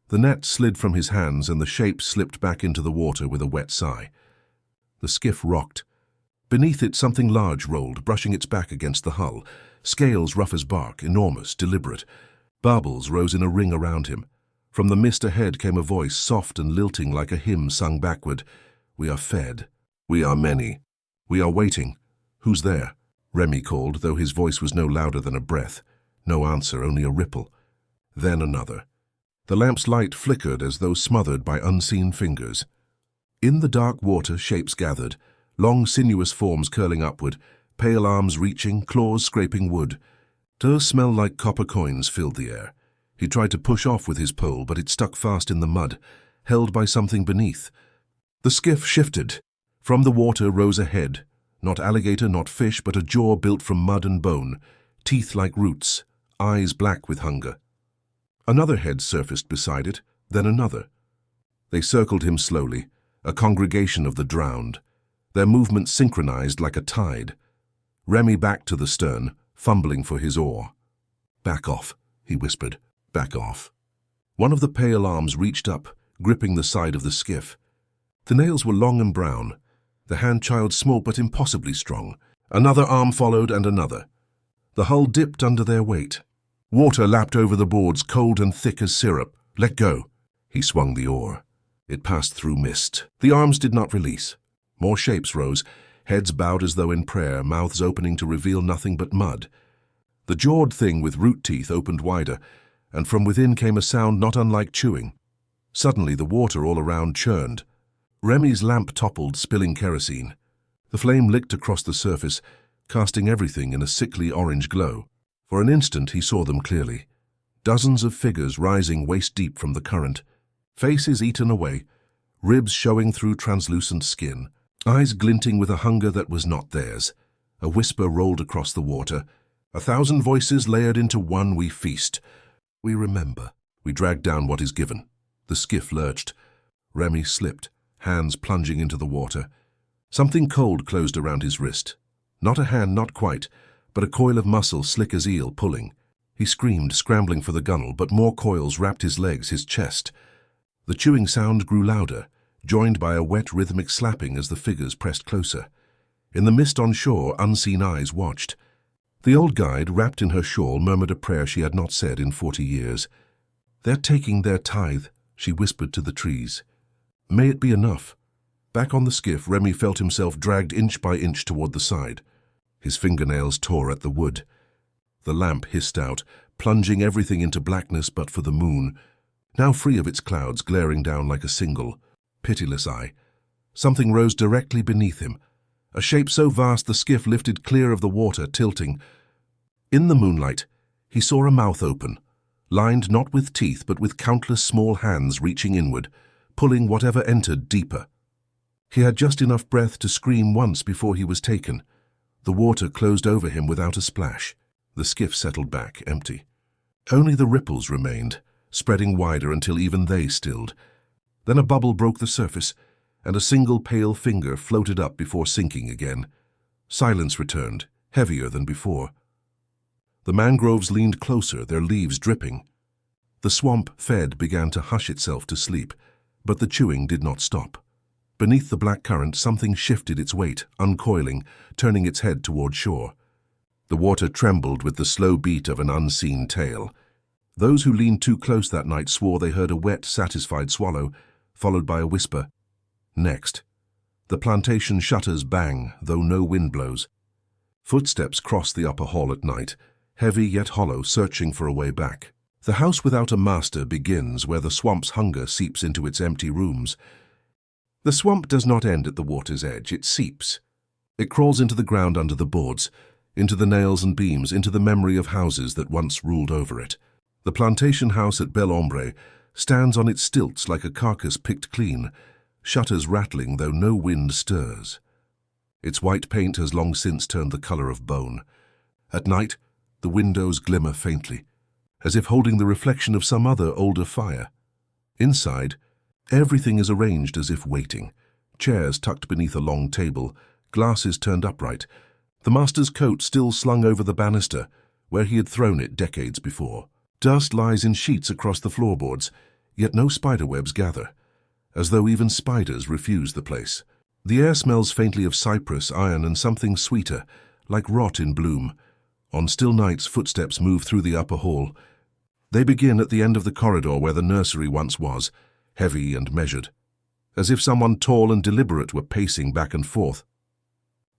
The net slid from his hands and the shape slipped back into the water with a wet sigh. The skiff rocked. Beneath it something large rolled, brushing its back against the hull. Scales rough as bark, enormous, deliberate. Barbels rose in a ring around him. From the mist ahead came a voice, soft and lilting like a hymn sung backward. "We are fed. We are many. We are waiting. Who's there?" Remy called, though his voice was no louder than a breath. No answer, only a ripple. Then another. The lamp's light flickered as though smothered by unseen fingers. In the dark water, shapes gathered, long sinuous forms curling upward, pale arms reaching, claws scraping wood. Those smell like copper coins filled the air. He tried to push off with his pole, but it stuck fast in the mud, held by something beneath. The skiff shifted. From the water rose a head, not alligator, not fish, but a jaw built from mud and bone, teeth like roots, eyes black with hunger. Another head surfaced beside it, then another. They circled him slowly, a congregation of the drowned, their movements synchronized like a tide. Remy backed to the stern, fumbling for his oar. "Back off," he whispered. "Back off." One of the pale arms reached up, gripping the side of the skiff. The nails were long and brown, the hand-child small but impossibly strong. Another arm followed, and another. The hull dipped under their weight. Water lapped over the boards, cold and thick as syrup. "Let go." He swung the oar. It passed through mist. The arms did not release. More shapes rose, heads bowed as though in prayer, mouths opening to reveal nothing but mud. The jawed thing with root teeth opened wider, and from within came a sound not unlike chewing. Suddenly the water all around churned. Remy's lamp toppled, spilling kerosene. The flame licked across the surface, casting everything in a sickly orange glow. For an instant he saw them clearly. Dozens of figures rising waist-deep from the current. Faces eaten away, ribs showing through translucent skin, eyes glinting with a hunger that was not theirs. A whisper rolled across the water. 1,000 voices layered into one, we feast. We remember. We drag down what is given. The skiff lurched. Remy slipped, hands plunging into the water. Something cold closed around his wrist. Not a hand, not quite, but a coil of muscle slick as eel pulling. He screamed, scrambling for the gunwale, but more coils wrapped his legs, his chest. The chewing sound grew louder, joined by a wet rhythmic slapping as the figures pressed closer. In the mist on shore, unseen eyes watched. The old guide, wrapped in her shawl, murmured a prayer she had not said in 40 years. "They're taking their tithe," she whispered to the trees. "May it be enough." Back on the skiff, Remy felt himself dragged inch by inch toward the side. His fingernails tore at the wood. The lamp hissed out, plunging everything into blackness but for the moon, now free of its clouds, glaring down like a single, pitiless eye. Something rose directly beneath him, a shape so vast the skiff lifted clear of the water, tilting. In the moonlight, he saw a mouth open, lined not with teeth but with countless small hands reaching inward, pulling whatever entered deeper. He had just enough breath to scream once before he was taken. The water closed over him without a splash. The skiff settled back, empty. Only the ripples remained, spreading wider until even they stilled. Then a bubble broke the surface, and a single pale finger floated up before sinking again. Silence returned, heavier than before. The mangroves leaned closer, their leaves dripping. The swamp fed began to hush itself to sleep, but the chewing did not stop. Beneath the black current, something shifted its weight, uncoiling, turning its head toward shore. The water trembled with the slow beat of an unseen tail. Those who leaned too close that night swore they heard a wet, satisfied swallow, followed by a whisper. Next. The plantation shutters bang, though no wind blows. Footsteps cross the upper hall at night, heavy yet hollow, searching for a way back. The house without a master begins where the swamp's hunger seeps into its empty rooms. The swamp does not end at the water's edge, it seeps. It crawls into the ground under the boards, into the nails and beams, into the memory of houses that once ruled over it. The plantation house at Bel Ombre stands on its stilts like a carcass picked clean, shutters rattling though no wind stirs. Its white paint has long since turned the color of bone. At night, the windows glimmer faintly, as if holding the reflection of some other older fire. Inside, everything is arranged as if waiting. Chairs tucked beneath a long table, glasses turned upright, the master's coat still slung over the banister, where he had thrown it decades before. Dust lies in sheets across the floorboards, yet no spiderwebs gather, as though even spiders refuse the place. The air smells faintly of cypress, iron, and something sweeter, like rot in bloom. On still nights, footsteps move through the upper hall. They begin at the end of the corridor where the nursery once was, heavy and measured, as if someone tall and deliberate were pacing back and forth.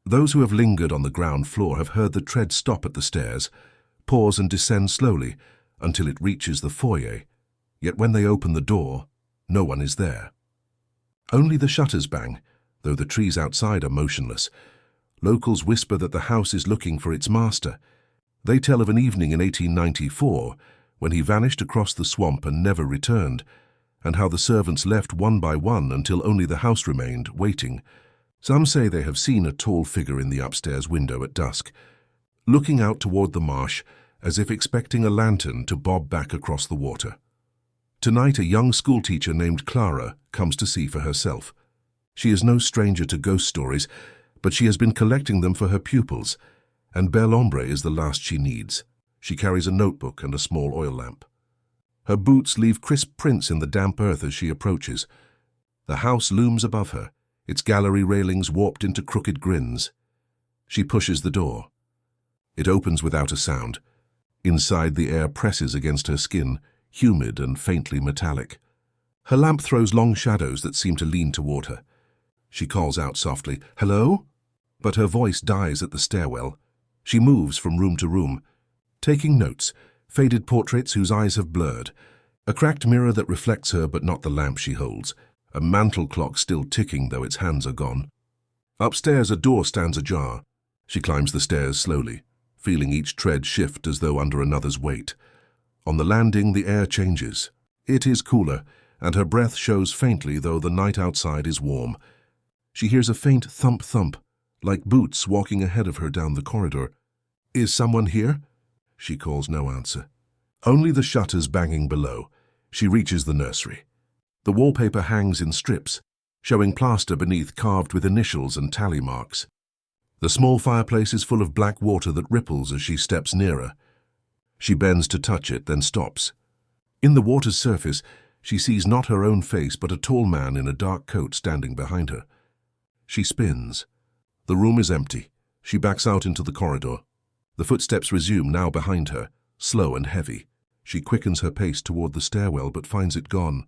Those who have lingered on the ground floor have heard the tread stop at the stairs, pause and descend slowly until it reaches the foyer, yet when they open the door, no one is there. Only the shutters bang, though the trees outside are motionless. Locals whisper that the house is looking for its master. They tell of an evening in 1894 when he vanished across the swamp and never returned, and how the servants left one by one until only the house remained, waiting. Some say they have seen a tall figure in the upstairs window at dusk, looking out toward the marsh as if expecting a lantern to bob back across the water. Tonight, a young schoolteacher named Clara comes to see for herself. She is no stranger to ghost stories, but she has been collecting them for her pupils, and Bel Ombre is the last she needs. She carries a notebook and a small oil lamp. Her boots leave crisp prints in the damp earth as she approaches. The house looms above her, its gallery railings warped into crooked grins. She pushes the door. It opens without a sound. Inside, the air presses against her skin, humid and faintly metallic. Her lamp throws long shadows that seem to lean toward her. She calls out softly, "Hello?" But her voice dies at the stairwell. She moves from room to room, taking notes, faded portraits whose eyes have blurred, a cracked mirror that reflects her but not the lamp she holds, a mantel clock still ticking though its hands are gone. Upstairs, a door stands ajar. She climbs the stairs slowly, feeling each tread shift as though under another's weight. On the landing, the air changes. It is cooler, and her breath shows faintly though the night outside is warm. She hears a faint thump-thump, like boots walking ahead of her down the corridor. Is someone here? She calls no answer. Only the shutters banging below. She reaches the nursery. The wallpaper hangs in strips, showing plaster beneath carved with initials and tally marks. The small fireplace is full of black water that ripples as she steps nearer. She bends to touch it, then stops. In the water's surface, she sees not her own face but a tall man in a dark coat standing behind her. She spins. The room is empty. She backs out into the corridor. The footsteps resume, now behind her, slow and heavy. She quickens her pace toward the stairwell but finds it gone.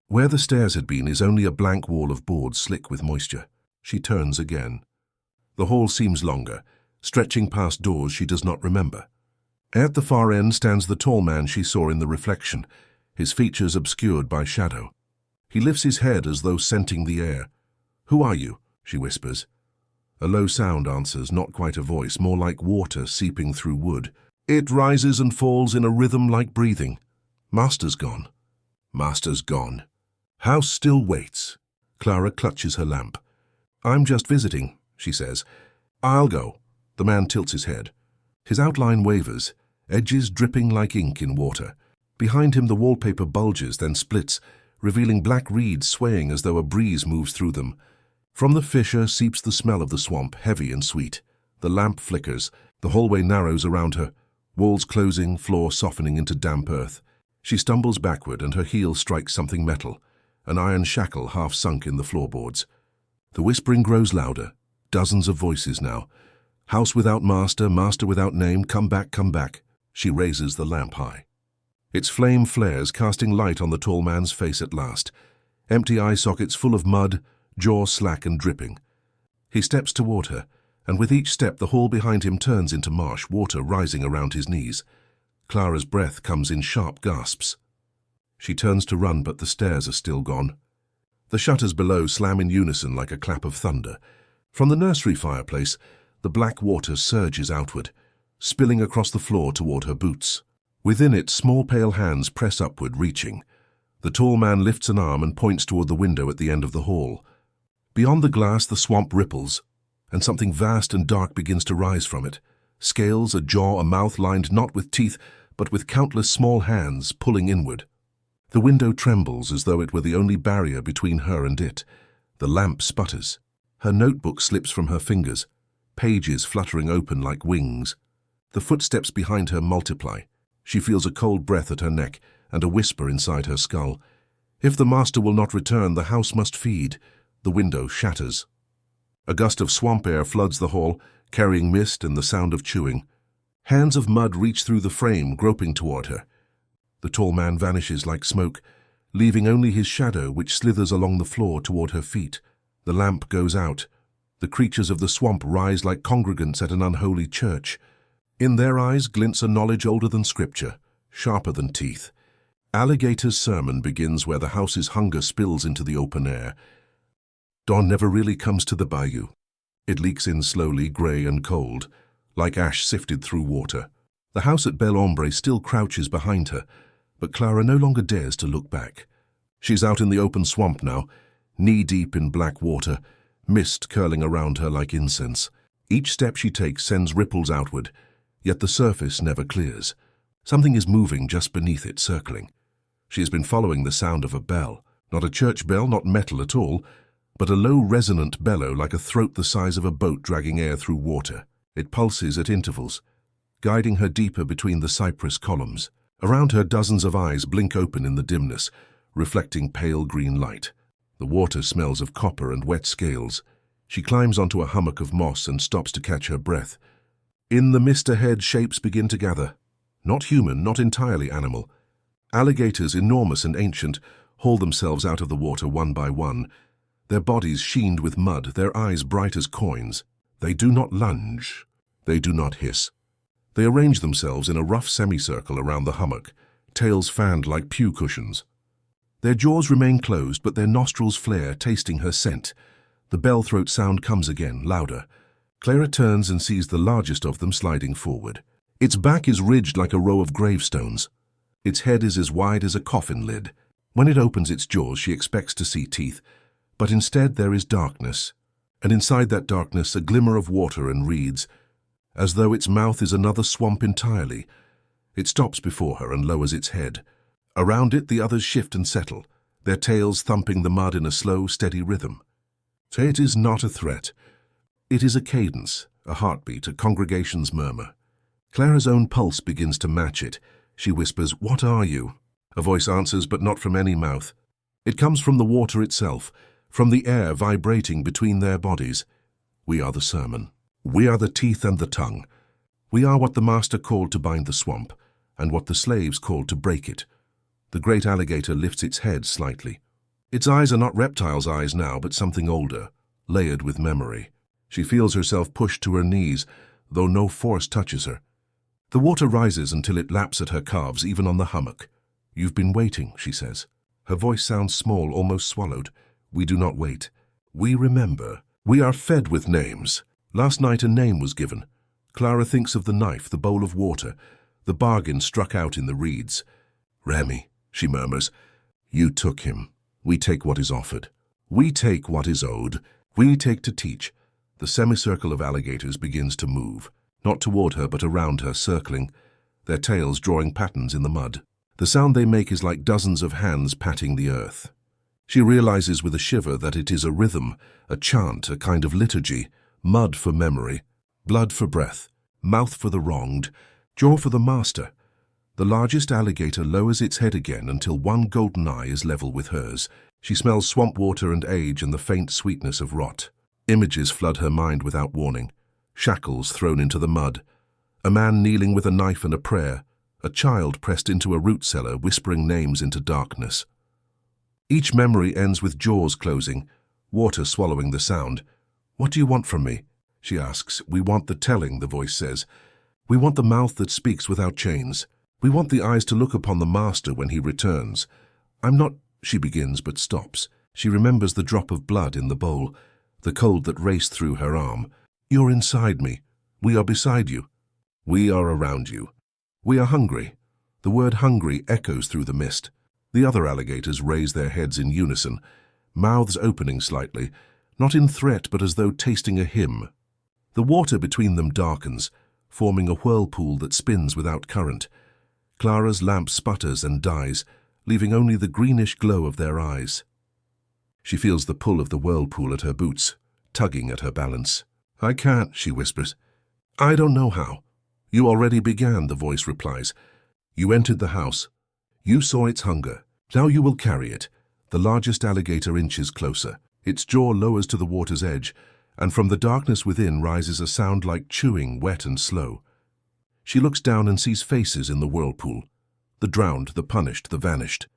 Where the stairs had been is only a blank wall of boards slick with moisture. She turns again. The hall seems longer, stretching past doors she does not remember. At the far end stands the tall man she saw in the reflection, his features obscured by shadow. He lifts his head as though scenting the air. "Who are you?" she whispers. A low sound answers, not quite a voice, more like water seeping through wood. It rises and falls in a rhythm like breathing. "Master's gone. Master's gone." House still waits. Clara clutches her lamp. "I'm just visiting," she says. "I'll go." The man tilts his head. His outline wavers, edges dripping like ink in water. Behind him the wallpaper bulges, then splits, revealing black reeds swaying as though a breeze moves through them. From the fissure seeps the smell of the swamp, heavy and sweet. The lamp flickers. The hallway narrows around her, walls closing, floor softening into damp earth. She stumbles backward and her heel strikes something metal, an iron shackle half sunk in the floorboards. The whispering grows louder, dozens of voices now. "House without master, master without name, come back, come back." She raises the lamp high. Its flame flares, casting light on the tall man's face at last. Empty eye sockets full of mud, jaw slack and dripping. He steps toward her, and with each step the hall behind him turns into marsh, water rising around his knees. Clara's breath comes in sharp gasps. She turns to run, but the stairs are still gone. The shutters below slam in unison like a clap of thunder. From the nursery fireplace, the black water surges outward, spilling across the floor toward her boots. Within it, small pale hands press upward, reaching. The tall man lifts an arm and points toward the window at the end of the hall. Beyond the glass, the swamp ripples, and something vast and dark begins to rise from it. Scales, a jaw, a mouth lined not with teeth, but with countless small hands pulling inward. The window trembles as though it were the only barrier between her and it. The lamp sputters. Her notebook slips from her fingers, pages fluttering open like wings. The footsteps behind her multiply. She feels a cold breath at her neck and a whisper inside her skull. If the master will not return, the house must feed. The window shatters. A gust of swamp air floods the hall, carrying mist and the sound of chewing. Hands of mud reach through the frame, groping toward her. The tall man vanishes like smoke, leaving only his shadow which slithers along the floor toward her feet. The lamp goes out. The creatures of the swamp rise like congregants at an unholy church. In their eyes glints a knowledge older than scripture, sharper than teeth. Alligators' sermon begins where the house's hunger spills into the open air. Dawn never really comes to the bayou. It leaks in slowly, grey and cold, like ash sifted through water. The house at Bel Ombre still crouches behind her, but Clara no longer dares to look back. She's out in the open swamp now, knee-deep in black water, mist curling around her like incense. Each step she takes sends ripples outward, yet the surface never clears. Something is moving just beneath it, circling. She has been following the sound of a bell, not a church bell, not metal at all, but a low resonant bellow like a throat the size of a boat dragging air through water. It pulses at intervals, guiding her deeper between the cypress columns. Around her dozens of eyes blink open in the dimness, reflecting pale green light. The water smells of copper and wet scales. She climbs onto a hummock of moss and stops to catch her breath. In the mist ahead, shapes begin to gather. Not human, not entirely animal. Alligators, enormous and ancient, haul themselves out of the water one by one, their bodies sheened with mud, their eyes bright as coins. They do not lunge. They do not hiss. They arrange themselves in a rough semicircle around the hummock, tails fanned like pew cushions. Their jaws remain closed, but their nostrils flare, tasting her scent. The bell-throat sound comes again, louder. Clara turns and sees the largest of them sliding forward. Its back is ridged like a row of gravestones. Its head is as wide as a coffin lid. When it opens its jaws, she expects to see teeth, but instead there is darkness, and inside that darkness a glimmer of water and reeds. as though its mouth is another swamp entirely. It stops before her and lowers its head. Around it, the others shift and settle, their tails thumping the mud in a slow, steady rhythm. It is not a threat. It is a cadence, a heartbeat, a congregation's murmur. Clara's own pulse begins to match it. She whispers, "What are you?" A voice answers, but not from any mouth. It comes from the water itself, from the air vibrating between their bodies. We are the sermon. We are the teeth and the tongue. We are what the master called to bind the swamp, and what the slaves called to break it. The great alligator lifts its head slightly. Its eyes are not reptile's eyes now, but something older, layered with memory. She feels herself pushed to her knees, though no force touches her. The water rises until it laps at her calves, even on the hummock. "You've been waiting," she says. Her voice sounds small, almost swallowed. "We do not wait. We remember. We are fed with names. Last night a name was given." Clara thinks of the knife, the bowl of water, the bargain struck out in the reeds. "Remy," she murmurs, "you took him. We take what is offered. We take what is owed. We take to teach." The semicircle of alligators begins to move, not toward her but around her, circling, their tails drawing patterns in the mud. The sound they make is like dozens of hands patting the earth. She realizes with a shiver that it is a rhythm, a chant, a kind of liturgy, mud for memory, blood for breath, mouth for the wronged, jaw for the master. The largest alligator lowers its head again until one golden eye is level with hers. She smells swamp water and age and the faint sweetness of rot. Images flood her mind without warning. Shackles thrown into the mud. A man kneeling with a knife and a prayer. A child pressed into a root cellar, whispering names into darkness. Each memory ends with jaws closing, water swallowing the sound. "What do you want from me?" she asks. "We want the telling," the voice says. "We want the mouth that speaks without chains. We want the eyes to look upon the master when he returns." "I'm not," she begins, but stops. She remembers the drop of blood in the bowl, the cold that raced through her arm. "You're inside me. We are beside you. We are around you. We are hungry." The word hungry echoes through the mist. The other alligators raise their heads in unison, mouths opening slightly, not in threat but as though tasting a hymn. The water between them darkens, forming a whirlpool that spins without current. Clara's lamp sputters and dies, leaving only the greenish glow of their eyes. She feels the pull of the whirlpool at her boots, tugging at her balance. "I can't," she whispers. "I don't know how." "You already began," the voice replies. "You entered the house. You saw its hunger. Now you will carry it." The largest alligator inches closer. Its jaw lowers to the water's edge, and from the darkness within rises a sound like chewing, wet and slow. She looks down and sees faces in the whirlpool. The drowned, the punished, the vanished.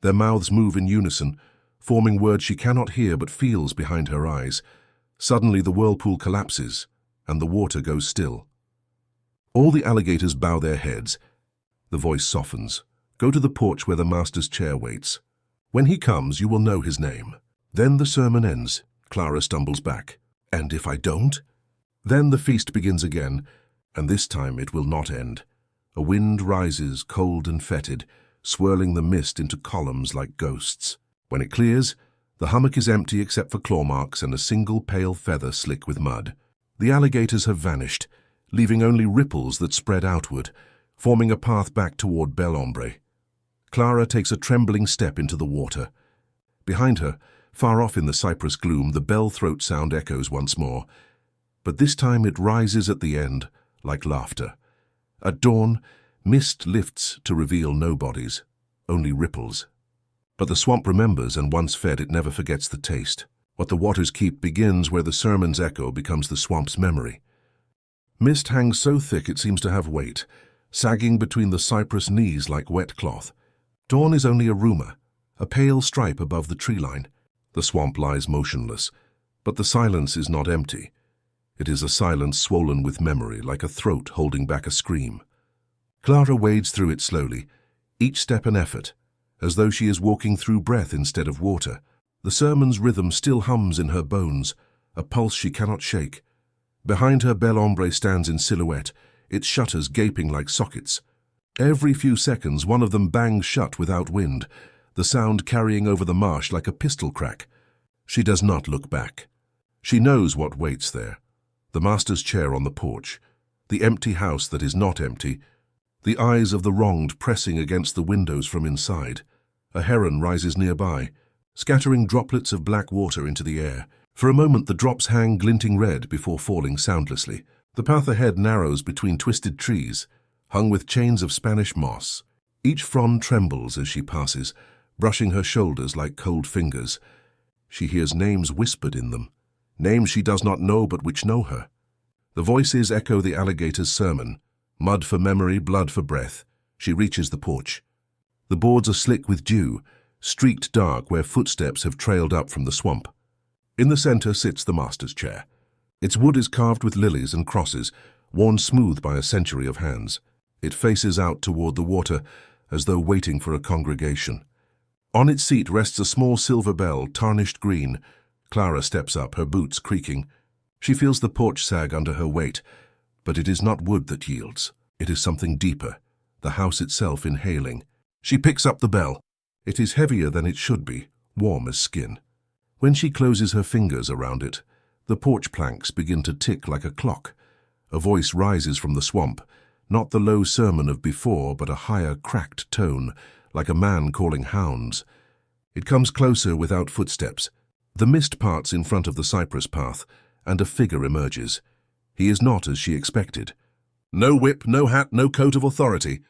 Their mouths move in unison, forming words she cannot hear but feels behind her eyes. Suddenly the whirlpool collapses, and the water goes still. All the alligators bow their heads. The voice softens. "Go to the porch where the master's chair waits. When he comes, you will know his name." Then the sermon ends. Clara stumbles back. "And if I don't?" Then the feast begins again, and this time it will not end. A wind rises, cold and fetid, swirling the mist into columns like ghosts. When it clears, the hummock is empty except for claw marks and a single pale feather slick with mud. The alligators have vanished, leaving only ripples that spread outward, forming a path back toward Bel Ombre. Clara takes a trembling step into the water. Behind her, far off in the cypress gloom, the bell throat sound echoes once more. But this time it rises at the end, like laughter. At dawn, mist lifts to reveal no bodies, only ripples. But the swamp remembers, and once fed, it never forgets the taste. What the waters keep begins where the sermon's echo becomes the swamp's memory. Mist hangs so thick it seems to have weight, sagging between the cypress knees like wet cloth. Dawn is only a rumor, a pale stripe above the tree line. The swamp lies motionless, but the silence is not empty. It is a silence swollen with memory, like a throat holding back a scream. Clara wades through it slowly, each step an effort, as though she is walking through breath instead of water. The sermon's rhythm still hums in her bones, a pulse she cannot shake. Behind her, Bel Ombre stands in silhouette, its shutters gaping like sockets. Every few seconds, one of them bangs shut without wind, the sound carrying over the marsh like a pistol crack. She does not look back. She knows what waits there. The master's chair on the porch, The empty house that is not empty, the eyes of the wronged pressing against the windows from inside. A heron rises nearby, scattering droplets of black water into the air. For a moment the drops hang glinting red before falling soundlessly. The path ahead narrows between twisted trees, hung with chains of Spanish moss. Each frond trembles as she passes, brushing her shoulders like cold fingers. She hears names whispered in them, names she does not know but which know her. The voices echo the alligator's sermon, mud for memory, blood for breath. She reaches the porch. The boards are slick with dew, streaked dark where footsteps have trailed up from the swamp. In the center sits the master's chair. Its wood is carved with lilies and crosses, worn smooth by a century of hands. It faces out toward the water, as though waiting for a congregation. On its seat rests a small silver bell, tarnished green. Clara steps up, her boots creaking. She feels the porch sag under her weight, but it is not wood that yields. It is something deeper, the house itself inhaling. She picks up the bell. It is heavier than it should be, warm as skin. When she closes her fingers around it, the porch planks begin to tick like a clock. A voice rises from the swamp, not the low sermon of before, but a higher, cracked tone, like a man calling hounds. It comes closer without footsteps. The mist parts in front of the cypress path, and a figure emerges. He is not as she expected. No whip, no hat, no coat of authority.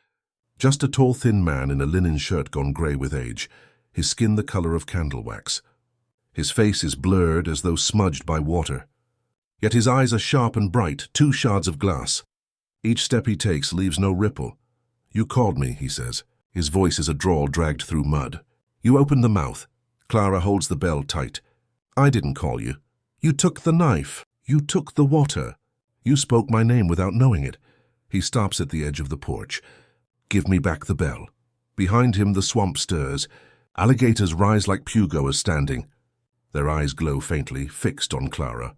Just a tall, thin man in a linen shirt gone grey with age, his skin the colour of candle wax. His face is blurred as though smudged by water. Yet his eyes are sharp and bright, 2 shards of glass. Each step he takes leaves no ripple. You called me, he says. His voice is a drawl dragged through mud. You opened the mouth. Clara holds the bell tight. I didn't call you. You took the knife. You took the water. You spoke my name without knowing it. He stops at the edge of the porch. Give me back the bell. Behind him the swamp stirs. Alligators rise like pewgoers standing. Their eyes glow faintly, fixed on Clara.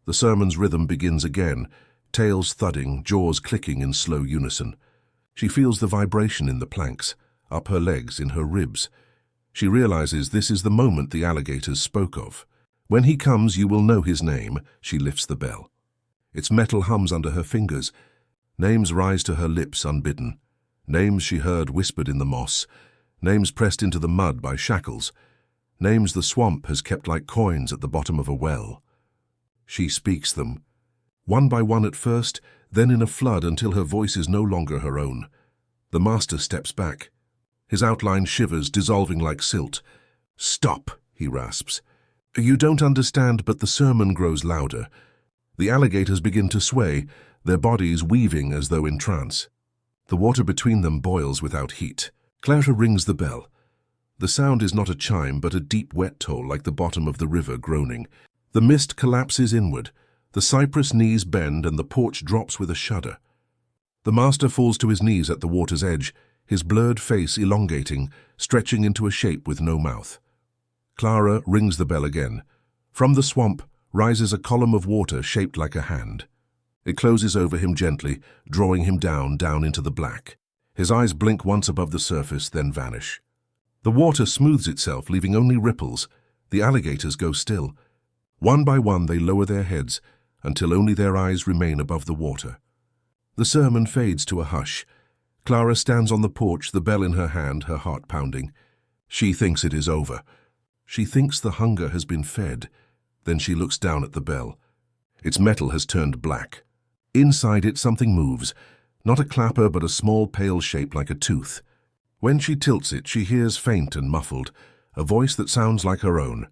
The sermon's rhythm begins again, tails thudding, jaws clicking in slow unison. She feels the vibration in the planks, up her legs, in her ribs. She realizes this is the moment the alligators spoke of. When he comes, you will know his name. She lifts the bell. Its metal hums under her fingers. Names rise to her lips unbidden. Names she heard whispered in the moss. Names pressed into the mud by shackles. Names the swamp has kept like coins at the bottom of a well. She speaks them, one by one at first, then in a flood until her voice is no longer her own. The master steps back. His outline shivers, dissolving like silt. Stop, he rasps. You don't understand, but the sermon grows louder. The alligators begin to sway, their bodies weaving as though in trance. The water between them boils without heat. Clara rings the bell. The sound is not a chime, but a deep wet toll like the bottom of the river groaning. The mist collapses inward. The cypress knees bend and the porch drops with a shudder. The master falls to his knees at the water's edge, his blurred face elongating, stretching into a shape with no mouth. Clara rings the bell again. From the swamp rises a column of water shaped like a hand. It closes over him gently, drawing him down into the black. His eyes blink once above the surface, then vanish. The water smooths itself, leaving only ripples. The alligators go still. One by one they lower their heads, until only their eyes remain above the water. The sermon fades to a hush. Clara stands on the porch, the bell in her hand, her heart pounding. She thinks it is over. She thinks the hunger has been fed. Then she looks down at the bell. Its metal has turned black. Inside it something moves, not a clapper but a small pale shape like a tooth. When she tilts it, she hears faint and muffled, a voice that sounds like her own.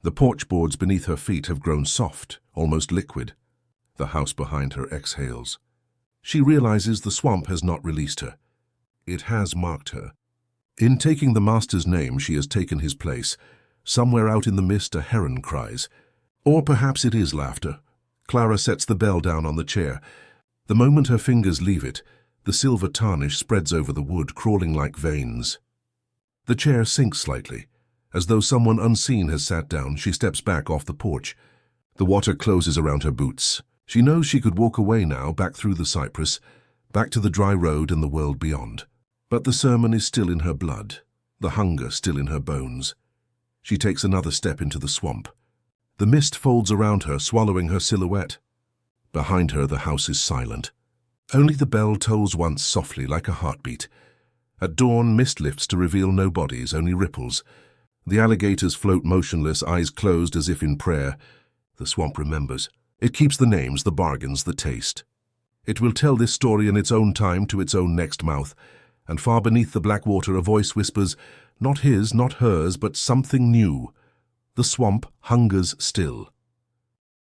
The porch boards beneath her feet have grown soft, almost liquid. The house behind her exhales. She realizes the swamp has not released her. It has marked her. In taking the master's name, she has taken his place. Somewhere out in the mist a heron cries. Or perhaps it is laughter. Clara sets the bell down on the chair. The moment her fingers leave it, the silver tarnish spreads over the wood, crawling like veins. The chair sinks slightly. As though someone unseen has sat down, she steps back off the porch. The water closes around her boots. She knows she could walk away now, back through the cypress, back to the dry road and the world beyond. But the sermon is still in her blood, the hunger still in her bones. She takes another step into the swamp. The mist folds around her, swallowing her silhouette. Behind her, the house is silent. Only the bell tolls once softly like a heartbeat. At dawn, mist lifts to reveal no bodies, only ripples. The alligators float motionless, eyes closed as if in prayer. The swamp remembers. It keeps the names, the bargains, the taste. It will tell this story in its own time to its own next mouth. And far beneath the black water a voice whispers, not his, not hers, but something new. The swamp hungers still.